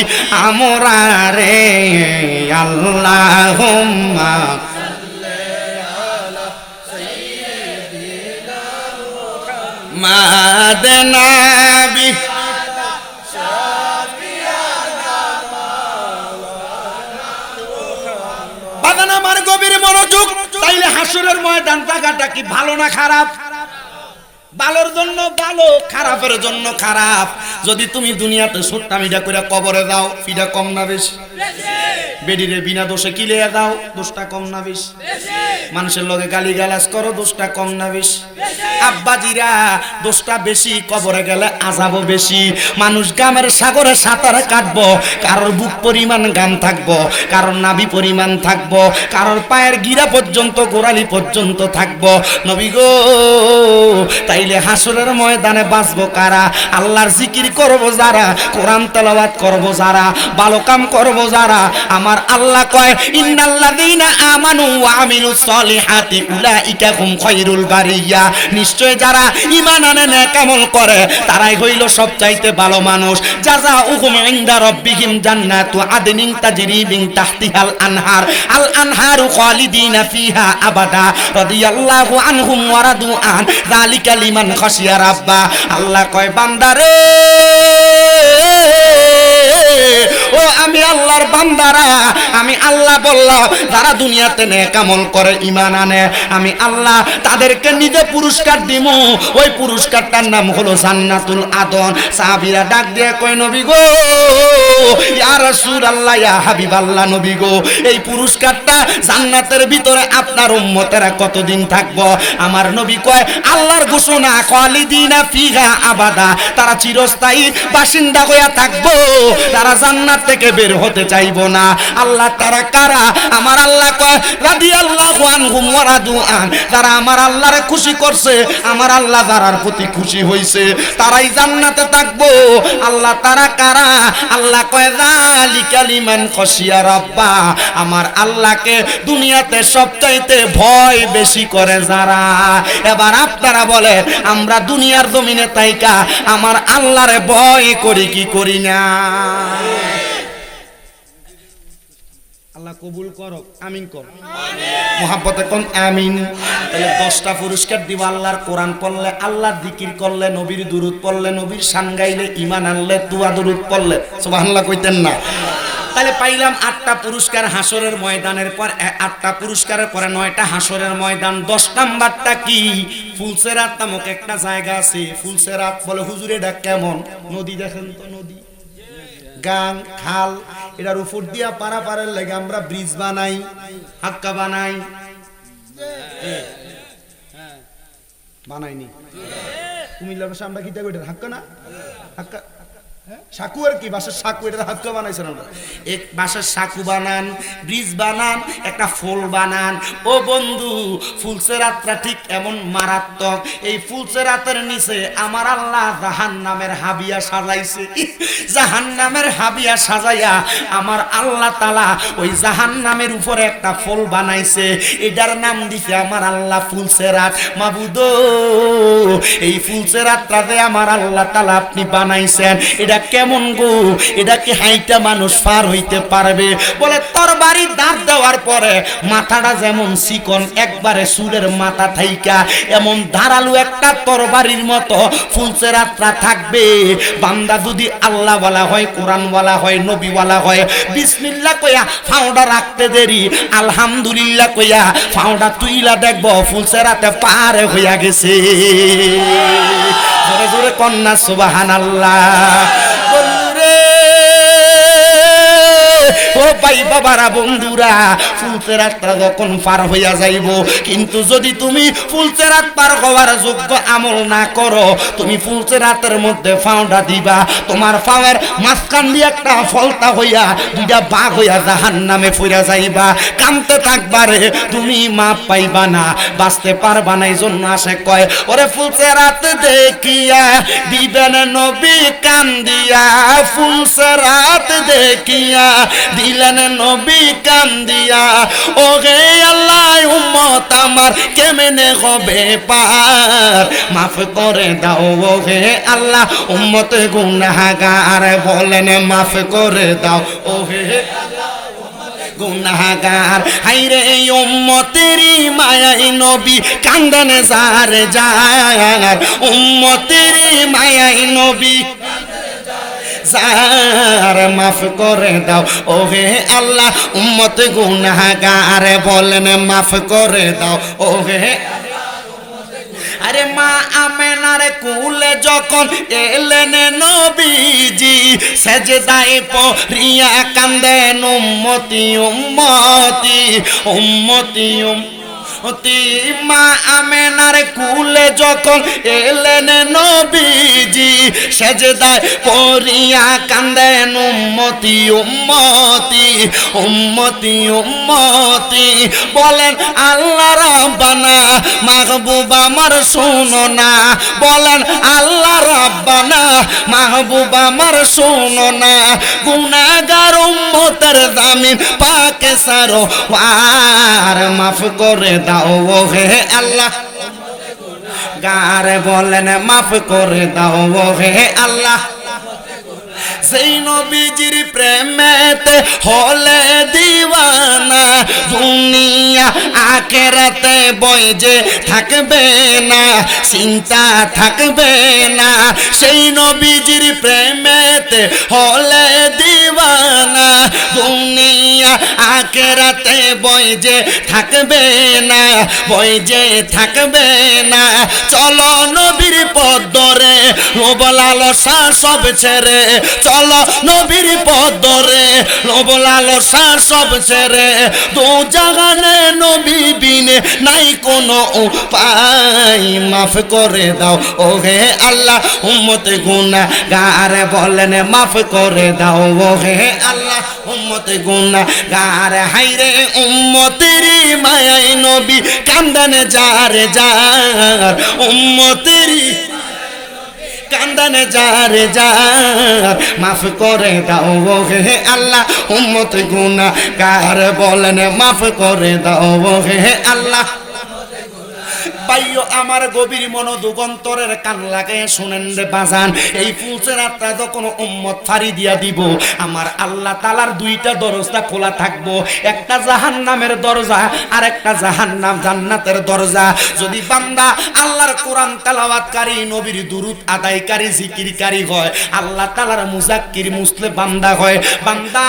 আমরা রে। আল্লাহুম্মা সাল্লি আলা সাইয়্যিদিনা মুহাম্মাদ নবী আমার গভীর মনোযোগ। তাইলে হাসরের ময়দান জায়গাটা কি ভালো না খারাপ? ভালোর জন্য ভালো, খারাপের জন্য খারাপ। যদি তুমি দুনিয়াতে সোট্টামিটা করে কবরে দাও, ফিটা কম না বেশি? বেডিরে বিনা দোষে কিলে দাও, দোষটা কম না বেশি? মানুষের লগে গালি গালাজ করো, দোষটা কম না বেশি? আব্বাজিরা দোষটা বেশি, কবরে গেলে আযাবও বেশি। মানুষ গামের সাগরে সাঁতার কাটবো, কারোর বুক পরিমাণ গাম থাকবো, কারোর নাভি পরিমাণ থাকবো, কারোর পায়ের গিরা পর্যন্ত গোড়ালি পর্যন্ত থাকবো। নবী গো তাইলে হাসরের ময়দানে বাঁচবো কারা? আল্লাহর জিকির করবো যারা, কোরআন তেলাওয়াত করবো যারা, ভালো কাম করবো যারা। আমার আল্লাহ কয় ইন্নাল্লাযীনা আমানু ওয়া আমিলুস সলিহাতি উলাইকা হুম খায়রুল বারিয়া। নিশ্চয় যারা ঈমান আনে নেক আমল করে তারাই হইল সবচাইতে ভালো মানুষ। জাযাউহুম ইনদা রাব্বিহিম জান্নাতু আদনিন তাজরি মিন তাহতিহাল আনহার, আল আনহারু খালিদিনা ফিহা আবাদা রাদিয়াল্লাহু আনহুম ওয়া রাদু আন যালিকা লিমান খাশিয়া রাব্বা। আল্লাহ কয় বান্দারে ও আমি আল্লাহর বান্দারা, আমি আল্লাহ বললাম যারা দুনিয়াতে নেক আমল করে ঈমান আনে আমি আল্লাহ তাদেরকে নিজে পুরস্কার দিব। ওই পুরস্কারটার নাম হলো জান্নাতুল আদন। সাহাবীরা ডাক দিয়ে কয় নবী গো ইয়া রাসূলুল্লাহ ইয়া হাবিবাল্লাহ, নবী গো এই পুরস্কারটা জান্নাতের ভিতরে আপনার উম্মতেরা কতদিন থাকবো? আমার নবী কয় আল্লাহর ঘোষণা খালিদিনা ফিহা আবাদা, তারা চিরস্থায়ী বাসিন্দা হইয়া থাকবো। তারা জান্নাত থেকে বের হতে চাইবো না। আল্লাহ তারা কারা? আমার আল্লাহ কয় রাদিয়াল্লাহু আনহুম ওয়া রাদু আন, তারা আমার আল্লাহরে খুশি করছে, আমার আল্লাহ যারার প্রতি খুশি হইছে তারাই জান্নাতে থাকবো। আল্লাহ তারা কারা? আল্লাহ কয় যালিকা লিমান খাশিয়া রাব্বা, আমার আল্লাহকে দুনিয়াতে সবচাইতে ভয় বেশি করে যারা। এবার আপনারা বলে আমরা দুনিয়ার জমিনে তাইকা আমার আল্লাহরে ভয় করি কি করি না? আল্লাহ কবুল করো, আমিন কর, মুহাব্বতে কোন আমিন। তাহলে 10টা পুরস্কার দিব। আল্লাহর কোরআন পড়লে, আল্লাহর জিকির করলে, নবীর দুরূদ পড়লে, নবীর শান গাইলে, ঈমান আনলে, দুয়া দুরূদ পড়লে, সুবহানাল্লাহ কইতেন না? তাহলে পাইলাম 8টা পুরস্কার হাসরের ময়দানের পর, 8টা পুরস্কারের পরে 9টা হাসরের ময়দান। 10 নাম্বারটা কি? ফুলসেরাত নামক একটা জায়গা আছে। ফুলসেরাত বলে হুজুর এটা কেমন? নদী দেখেন তো, নদী, গাং, খাল, এটার উপর দিয়া পারাপারের লাগে আমরা ব্রিজ বানাই, হাক্কা বানাই, বানাইনি কুমিল্লার ভাষা আমরা কিতা কই, হাক্কা না হাক্কা, সাকু আর কি, বাসার সাকু, এটা হাক্কা বানাইছেন আমরা। এক বাসার সাকু বানান, ব্রিজ বানান, একটা ফুল বানান। ও বন্ধু, ফুলসেরাতটা ঠিক এমন মারাত্মক। এই ফুলসেরাতের নিচে আমার আল্লাহ জাহান্নামের হাবিয়া সাজাইছে। জাহান্নামের হাবিয়া সাজাইয়া আমার আল্লাহ তাআলা ওই জাহান্নামের উপরে একটা ফুল বানাইছে। এটার নাম দিছে আমার আল্লাহ ফুলসেরাত। মাবুদ, এই ফুলসেরাতটা যে আমার আল্লাহ তাআলা আপনি বানাইছেন, এটা কেমন গো? এটা কি হাইটা মানুষ পার হইতে পারবে? বলে তরবারি দাঁত দেওয়ার পরে মাথাটা যেমন চিকন, একবারে সুরের মাথা থাইকা এমন ধারালো একটা তরবারির মতো ফুলসেরাতটা থাকবে। বান্দা যদি আল্লাহ ওয়ালা হয়, কোরআন ওয়ালা হয়, নবী ওয়ালা হয়, বিসমিল্লাহ কইয়া ফাউডা রাখতে দেরি, আলহামদুলিল্লাহ কইয়া ফাউডা তুইলা দেখব ফুলসেরাতে পার হইয়া গেছে। জোরে জোরে কন্যা সুবহানাল্লাহ। ও ভাই বাবারা, বন্ধুরা, ফুলসেরাতটা যখন পার হইয়া যাইব, কিন্তু যদি তুমি ফুলসেরাত পার হওয়ার যোগ্য আমল না করো, তুমি ফুলসেরাতের মধ্যে ফাউডা দিবা, তোমার ফাওয়ের মাঝখান দিয়ে একটা ফলতা হইয়া দুইটা বাঘ হইয়া জাহান্নামে পইরা যাইবা, কামতে থাকবা রে, তুমি মাপ পাইবা না, বাঁচতে পারবা না। এই জন্য আসে কয় ওরে ফুলসেরাত দেখিয়া দিবেন নবী কান্দিয়া, ফুলসেরাত দেখিয়া দিলেন নবী কান্দিয়া। ও হে আল্লাহ, উম্মত আমার কেমনে হবে পার, মাফ করে দাও ও হে আল্লাহ, উম্মত গুনাহগার, বলেন মাফ করে দাও ও হে গুনাহগার। হাইরে উম্মতেরই মায়াই নবী কান্দনে যার যার, উম্মতেরই মায়াই নবী যার, মাফ করে দাও ও হে আল্লাহ, উম্মত গুনাহগার, বলেন মাফ করে দাও ও হে। আরে মা আমেনার কুলে যখন এলেন নবীজি, সেজদায় পড়িয়া কান্দেন উম্মতি উম্মতি উম্মতি উম্মতি। মা আমেনার কুলে যখন এলেন নবীজি, সেজদায় পড়িয়া কান্দেন উম্মতি উম্মতি উম্মতি উম্মতি। বলেন আল্লাহ রাব্বানা মাহবুব আমার শোনো না, বলেন আল্লাহ রাব্বানা মাহবুব আমার শোনো না, গুনাহগার উম্মতের জামিন পাকে সারো আর, মাফ করে দাও ও হে আল্লাহ গার, বলেন মাফ করে দাও ও হে আল্লাহ। সেই নবীজির প্রেমেতে হলে দিওয়ানা, দুনিয়া আখিরাতে বয় যে থাকবে না, চিন্তা থাকবে না। সেই নবীজির প্রেমেতে হলে দিওয়ানা, দুনিয়া আখিরাতে বয় যে থাকবে না, বয় যে থাকবে না। চলো নবীর পথ ধরে, লোভ লালসা সব ছেড়ে, চলো নবীর পথ ধরে লোভ লালসা সব ছেড়ে দু জাগানে নবী বিনে নাই কোনো উপায় মাফ করে দাও ও হে আল্লাহ উম্মতে গুনাহগার বলেন মাফ করে দাও ও হে আল্লাহ উম্মতে গুনাহগার হায়রে উম্মতেরই মায়ায় নবী কান্দানে যারে যার উম্মতেরই কান্দানে যারে যার মাফ করে দাও ও হে আল্লাহ উম্মত গুনাহগার বলেন মাফ করে দাও ও হে আল্লাহ ভাইও আমার গভীর মনোদুগন্তরের কান লাগায় শুনেন রে বাজান এই ফুলসের রাতটা যখন উম্মত ফাড়ি দিয়া দিব আমার আল্লাহ তাআলার দুইটা দরজা খোলা থাকবো একটা জাহান্নামের দরজা আর একটা জাহান্নাম জান্নাতের দরজা যদি বান্দা আল্লাহর কোরআন তেলাওয়াতকারী নবীর দুরূদ আদায়কারী জিকিরকারী হয় আল্লাহ তাআলার মুজাক্কির মুসলে বান্দা হয় বান্দা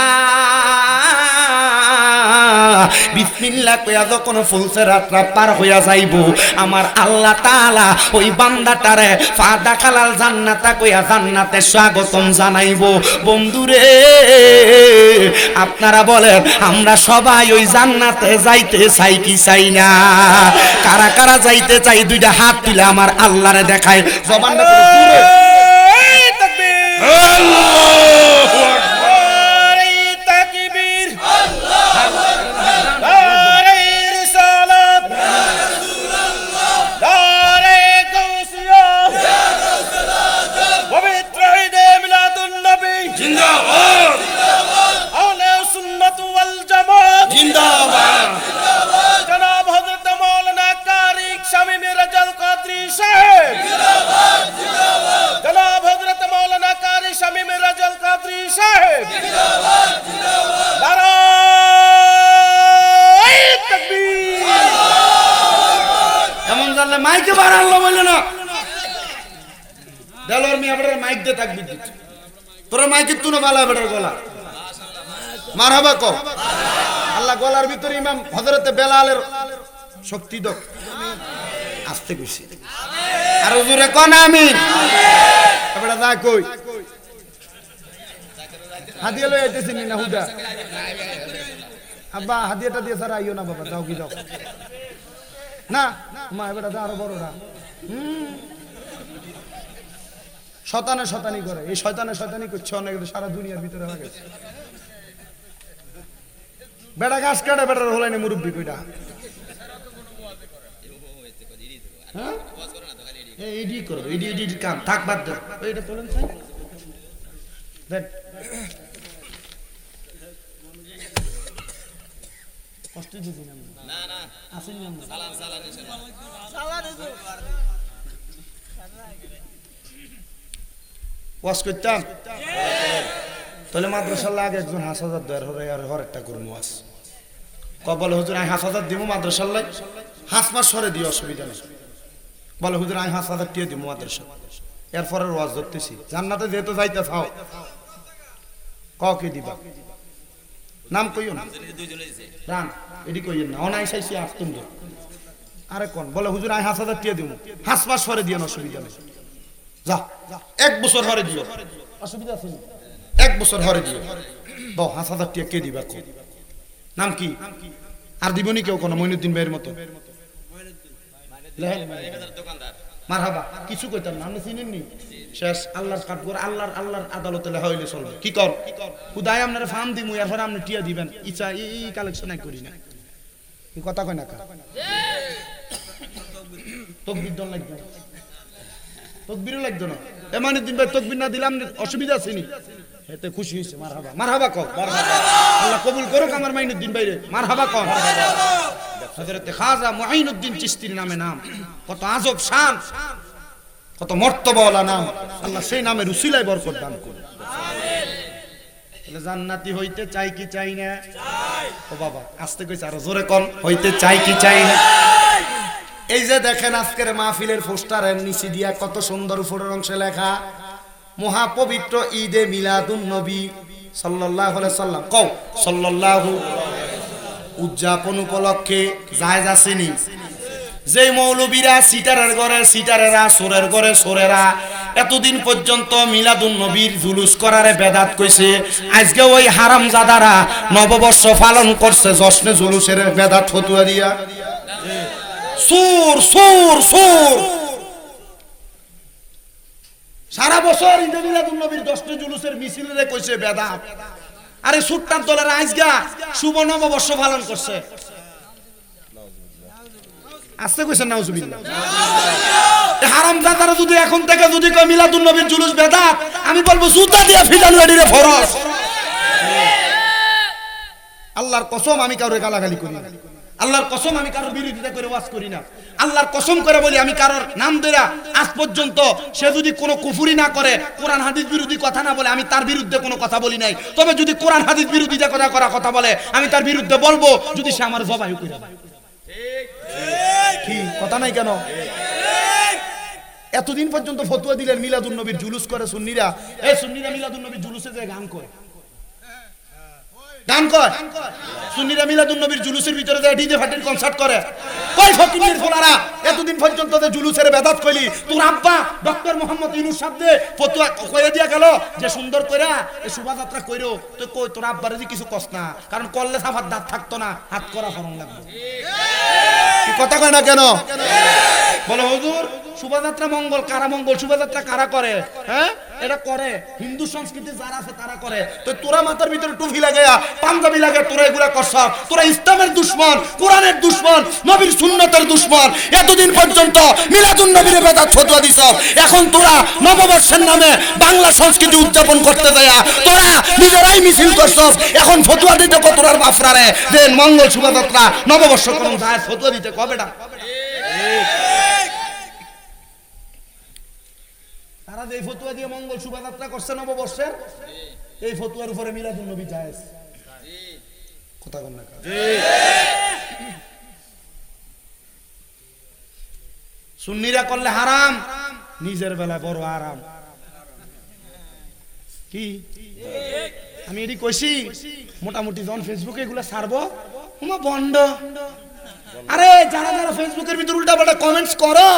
বিসমিল্লাহ কইয়া যখন ফুলসের রাতটা পার হইয়া যাইব আমার আল্লাহ তাআলা ওই বান্দাটারে ফাদা খালাল জান্নাতা কইয়া জান্নাতে স্বাগতম জানাইবো বন্ধুরে আপনারা বলেন আমরা সবাই ওই জান্নাতে যাইতে চাই কি চাই না কারা কারা যাইতে চাই দুইটা হাত তুলে আমার আল্লাহরে দেখায় জবানটা পুরো তাকবীর আল্লাহু আকবার তাকবীর जिंदाबाद जनाब हजरत मौलाना कारी शामी मिर्जा कादरी साहब जिंदाबाद जनाब हजरत मौलाना कारी शामी मिर्जा कादरी साहब जिंदाबाद नारे तकबीर এমন জানলে মাইকে বাড়ালো বলে না দেলোর মিয়া বড় মাইক দে তাকবীর দিতে তোরা মাইকে তুনো বালা বড় গলা মারহাবা কো আল্লাহ গলার ভিতরে ইমাম হযরতে বেলালের শক্তি দাও আস্তে কইছি আর হুজুরে কোন আমিন এবারে যা কই হাদিয়া লই আইতেছি না হুদা আব্বা হাদিয়াটা দিয়ে সারা আইও না বাবা যাও কি যাও না মা এবারে দা আরো বড়রা শয়তানে শয়তানি করে এই শয়তানে শয়তানি করছে অনেক সারা দুনিয়ার ভিতরে হয়ে গেছে বেড়া গাছ কাটে বেড়ার হলাইনি মুরব্বী কইটা হ্যাঁ এডি করো এডি কাম থাক বাদ দাও এইটা তোলেন স্যার দেন কষ্ট দিছি না না আসেন না সালাম ইনশাআল্লাহ সালাম ওয়াজ করতাম তাহলে মাদ্রাসার লাগে একজন 5000 দেড় হরে আর হরেকটা করবো ওয়াজ বলে হুজুর আমি 5000 দিব মাদ্রাসার লাগে 5 মাস সরে দিও অসুবিধা নেই বলে হুজুর আমি 5000 টাকা দিব মাদ্রাসা এরপরে ওয়াজ ধরতেছি জান্নাতে যেহেতু যাইতে চাও কে দিবা নাম কইও না রান এডি কইও না অনাই চাইছি আসতুন দে আরে কোন বলে হুজুর আমি 5000 টাকা দিব 5 মাস সরে দিও অসুবিধা নেই যা 1 বছর হরে দিও অসুবিধা আছে 1 বছর হরে দিও দাও 5000 টাকা কে দিবা কো নাম কি আর দিবনি কেউ কোন মইনুদ্দিন ভাইয়ের মতো মারহাবা কিছু কইতাম না আপনি চিনেন নি শেষ আল্লাহর কাঠগড় আল্লাহর আদালতে লেখা হইলে চলবে কি কর খুদাই আপনারা ফার্ম দিমু এরপর আপনি টিয়া দিবেন ইচ্ছা এই কালেকশন নাই করি না কি কথা কই না তকবীর দন লাগবে তকবীরও লাগবে না এমানুদ্দিন ভাই তকবীর না দিলাম অসুবিধা আছে নি এতে খুশি হইছে মারহাবা মারহাবা কও মারহাবা আল্লাহ কবুল করুক আমার মাইনুদ্দিন ভাই রে মারহাবা কও হযরত খাজা মুঈনুদ্দিন চিশতির নামে নাম কত আজব শান কত মর্তবাওয়ালা নাম আল্লাহ সেই নামের উসিলায় বরকত দান করুন আমিন তাহলে জান্নাতি হইতে চাই কি চাই না চাই ও বাবা আস্তে কইছে আর জোরে কোন হইতে চাই কি চাই না এই যে দেখেন আজকের মাহফিলের পোস্টারের নিচে দিয়া কত সুন্দর উপরের অংশে লেখা মহাপবিত্র ঈদে মিলাদুন নবী সাল্লাল্লাহু আলাইহি সাল্লাম কও সাল্লাল্লাহু উদযাপন উপলক্ষে জায়েজ আসেনি যে মৌলবীরা সিটারের ঘরে সিটারেরা, সোরের ঘরে সোরেরা এতদিন পর্যন্ত মিলাদুন নবীর জুলুস করারে বেদাত কইছে, আজকে ওই হারামজাদারা নববর্ষ পালন করছে জশ্নে জুলুসের বেদাত ফতুয়া দিয়া। সুর সুর সুর সারা বছর ঈদে মিলাদুন নবীর জশ্নে জুলুসের মিছিলরে কইছে বেদাত। আরে সুট্টার দলের আজকে শুভ নববর্ষ পালন করছে। আস্তে কইছেন নাউজুবিল্লাহ। হারামজাদারা যদি এখন থেকে যদি কয় মিলাদুন নবীর জুলুস বেদাত, আমি বলবো জুতা দিয়া ফিজান রেডিরে ফরজ। আল্লাহর কসম আমি কারোর গালাগালি করি না, আল্লাহর কসম আমি কারোর বিরোধিতা করে ওয়াজ করি না, আল্লাহর কসম করে বলি আমি কারোর নাম ধরে আজ পর্যন্ত সে যদি কোনো কুফরি না করে, কোরআন হাদিস বিরোধী কথা না বলে, আমি তার বিরুদ্ধে কোনো কথা বলি নাই। তবে যদি কোরআন হাদিস বিরোধী কথা বলে আমি তার বিরুদ্ধে বলবো, যদি সে আমার জবাই করে। কি কথা নাই কেন? এতদিন পর্যন্ত ফতোয়া দিলেন মিলাদুন নবীর জুলুস করে সুন্নিরা। এই সুন্নিরা মিলাদুন নবীর জুলুসে যায় গান করে, গান কর। সুন্নিরা মিলাদুন নবীর জুলুসের ভিতরে যায় ডিজে ফাটির কনসার্ট করে। কই ফকিরের ফোলারা এতদিন পর্যন্ত যে জুলুসের বেদাত কইলি, তোর আব্বা ডক্টর মোহাম্মদ ইউনূস সাহেব যে ফতোয়া কইয়া দিয়া গেল যে সুন্দর কইরা এই শোভাযাত্রা কইরো, তো কই তোর আব্বারে যে কিছু কষ্ট না, কারণ করলে সাফার দাঁত থাকতো না, হাত করা ফরম লাগবে। কি কথা কয় না কেন? বলে হুজুর শোভাযাত্রা মঙ্গল, কারা মঙ্গল? শোভাযাত্রা কারা করে? হ্যাঁ, এটা করে হিন্দু সংস্কৃতি যারা আছে তারা করে। তো তোরা মাথার ভিতরে টুপি লাগাইয়া পাঞ্জাবি লাগে তোরা এগুলা করছ। তোরা ইসলামের দুশমন, কোরআনের দুশমন, নবীর সুন্নতের দুশমন। এতদিন পর্যন্ত মিলাদুন নবীর বেদাত ফতোয়া দিছ, এখন তোরা নববর্ষের নামে বাংলা সংস্কৃতি উদযাপন করতে যায়া তোরা নিজেরাই মিছিল করছ। এখন ফতোয়া দিতে কত তোরার বাফরারে যে মঙ্গল শোভাযাত্রা নববর্ষ করুন যায়, ফতোয়া দিতে কবেটা? তারা যে ফতোয়া দিয়ে মঙ্গল শোভাযাত্রা করছে নববর্ষের, এই ফতোয়ার উপরে মিলাদুন নবী জায়েজ। কথা বল না। সুন্নিরা করলে হারাম, নিজের বেলা বড় আরাম। কি আমি এটি কইছি? মোটামুটি যখন ফেসবুকে এগুলা ছাড়বো বন্ধ। আরে যারা যারা ফেসবুকের ভিতর উল্টা পাল্টা কমেন্টস করো,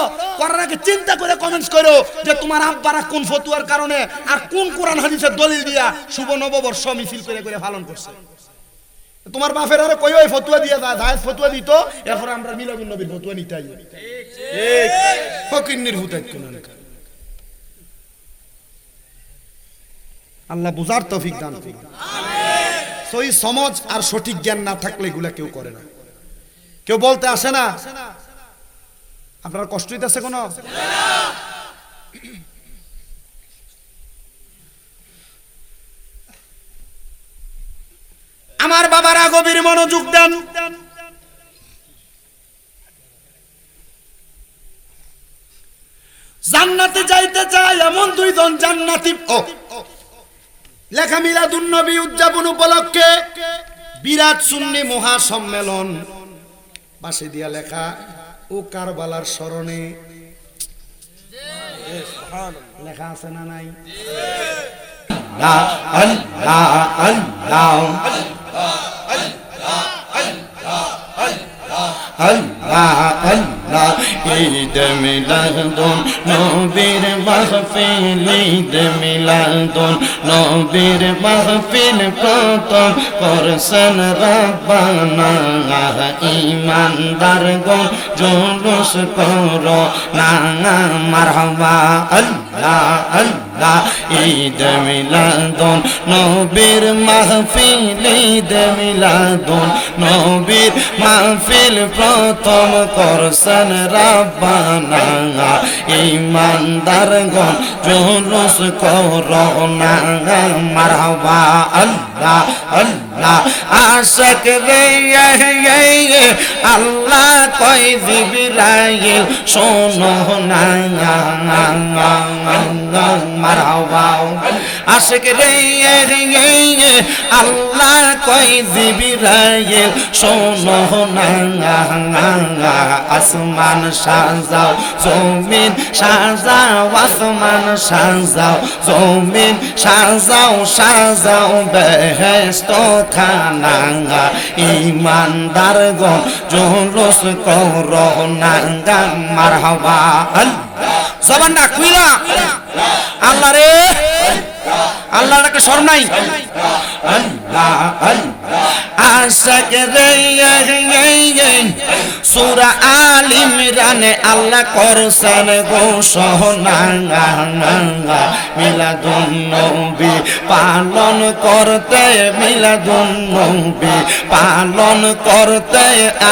করার আগে চিন্তা করে কমেন্টস করো যে তোমার আব্বারা কোন ফতোয়ার কারণে আর কোন কোরআন হাদিসের দলিল দিয়া শুভ নববর্ষ মিছিল করে করে পালন করছে। তোমার বাপের আরে কই ওই ফতোয়া দিয়া জায়েজ ফতোয়া দিত, এরপর আমরা মিলাদুন নবীর ফতোয়া নিতাই। ঠিক ফকিন্নির হুতাই কোন না। আল্লাহ বুঝার তৌফিক দান করুন। আমিন। সহি সমাজ আর সঠিক জ্ঞান না থাকলে এগুলা কেউ করে না, কেউ বলতে আসে না। আপনার কষ্ট হইতেছে কোন? আমার বাবারা গভীর মনোযোগ দেন। জান্নাতে যাইতে চায় এমন দুইজন জান্নাতি। লেখা মিলাদুন নবী উদযাপন উপলক্ষে বিরাট সুন্নি মহা সম্মেলন, পাশে দিয়া লেখা ও কারবালার স্মরণে। লেখা আছে না নাই? আল্লাহ আল্লাহ আল্লাহ আল্লাহ। ঈদ মিলাদুন নবীর মাহফিল, ঈদ মিলাদুন নবীর মাহফিল প্রথম করছেন রব্বানা। ঈমানদারগণ জুলুস করো না মারহাবা। আল্লাহ আল্লাহ। ঈদ মিলাদুন নবীর মাহফিল, ঈদ মিলাদুন নবীর মাহফিল প্রথম করছেন রব্বানা। ঈমানদারগণ জুলুস করো না মারহাবা। আল্লাহ আল্লাহ। আশিক রে আল্লাহ কই জিবরাইল শোনো না মারহাবা। আশিক রে আল্লাহ কই জিবরাইল শোনো না আসমান সাজাও জমিন সাজাও আসমান সাজাও জমিন সাজাও সাজাও বেহেশত খানা ইমানদারগণ জুলুস করো না মারহাবা জবানটা খুইলা আল্লাহ রে আল্লাহর একটা শরম নাই আল্লাহ আশাক রে সূরা আল ইমরানে আল্লাহ করছেন ঘোষণা মিলাদুন নবী পালন করতে মিলাদুন নবী পালন করতে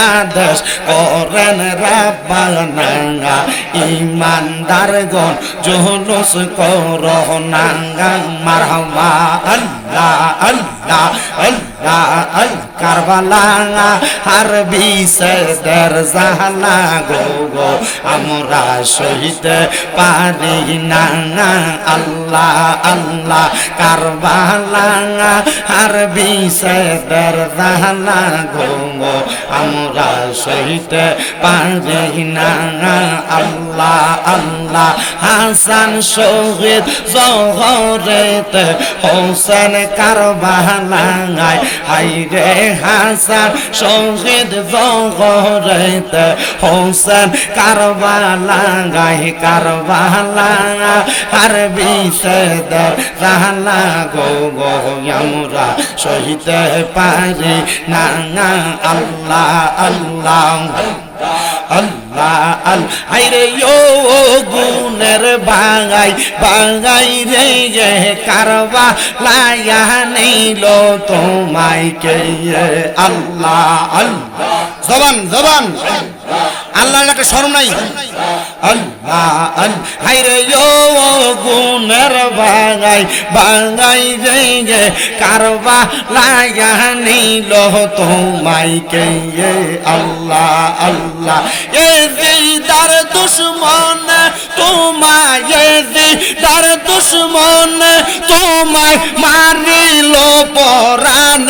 আদেশ করেন রাব্বানা ইমানদারগণ জুলুস করো না মারহাবা আল্লাহ আল্লাহ আল্লাহ আল কারবালা আর বিসেদের জাহালা গো আমরা সহিতে পারি না আল্লাহ আল্লাহ কারবালা আর বিসেদের জাহালা গো আমরা সহিতে পারি না আল্লাহ আল্লাহ হাসান শহীদ জহরেতে হোসেন কারবালায় হাইরে হাসান শহীদ জহরেতে হোসেন কারবালায় কারবালা আর বিসেদের জাহালা গো আমরা সহিতে পারি না আল্লাহ আল্লাহ আল্লাহ আল হাইরে ও গুনের বাঙাই বাঙাই রে কারবা লায়া নিল তোমায় কে আল্লাহ আল্লাহ জবান জবান আল্লাহর একটা শরম নাই আল্লাহ হাইরে ও গুনের বাঙাই বাঙাই রে কারবা লায়া নিল তোমায় কে আল্লাহ আল্লাহ এ দিদার দুশ্মন তোমায় দিদার দুশ্মন তোমায় মারিল পরাণ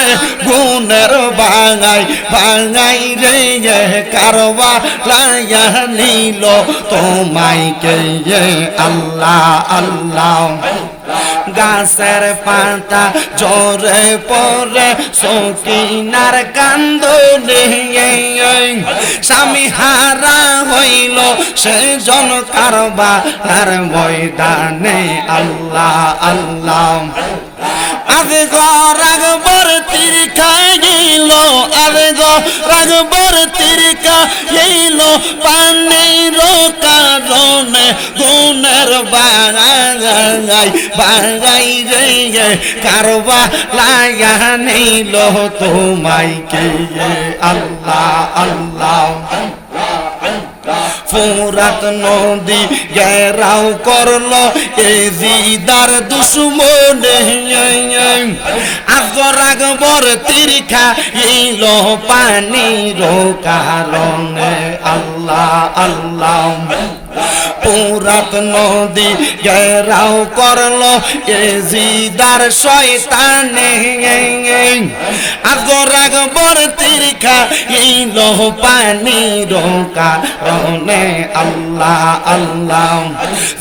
গুনের বাঙাই বাঙাই রে কারবা লায়া নিল তোমায় কে আল্লাহ আল্লাহ গাছের পাতা জোরে পরে সকিনার কান্দনে স্বামী হারা হইল সে জন কারবালার ময়দানে আল্লাহ আল্লাহ আজ রাগবর তীর খাইল আজ রাগবর তীর খাইল পানির কারণে গুনের বাঙাই বাঙাই রে কারবা লায়া নিল তোমায় কে আল্লাহ আল্লাহ ফুরাত নদী গেরাও করলো এ জিদার দুশ্মনে আগর আগবর তীর খাইল পানির কারণে আল্লাহ আল্লাহ পুরাত নদী গেরাও করলো এ জিদার শয়তানে আগর আগবর তীর খাইল পানির কারণে আল্লাহ আল্লাহ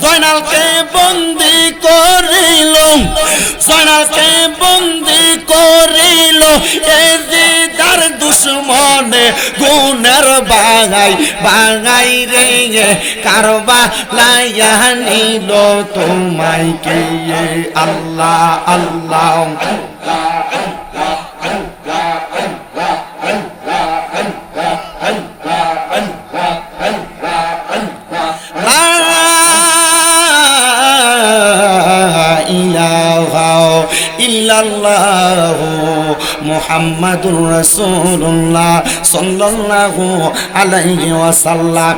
জয়নালকে বন্দি করিল জয়নালকে বন্দি করিল এ জিদার দুশ্মনে গুনের বাঙাই বাঙাই রে কারবা লায়া নিল তোমায় কে আল্লাহ আল্লাহ ইল্লাল্লাহু মুহাম্মাদুর রাসূলুল্লাহ সাল্লাল্লাহু আলাইহি ওয়াসাল্লাম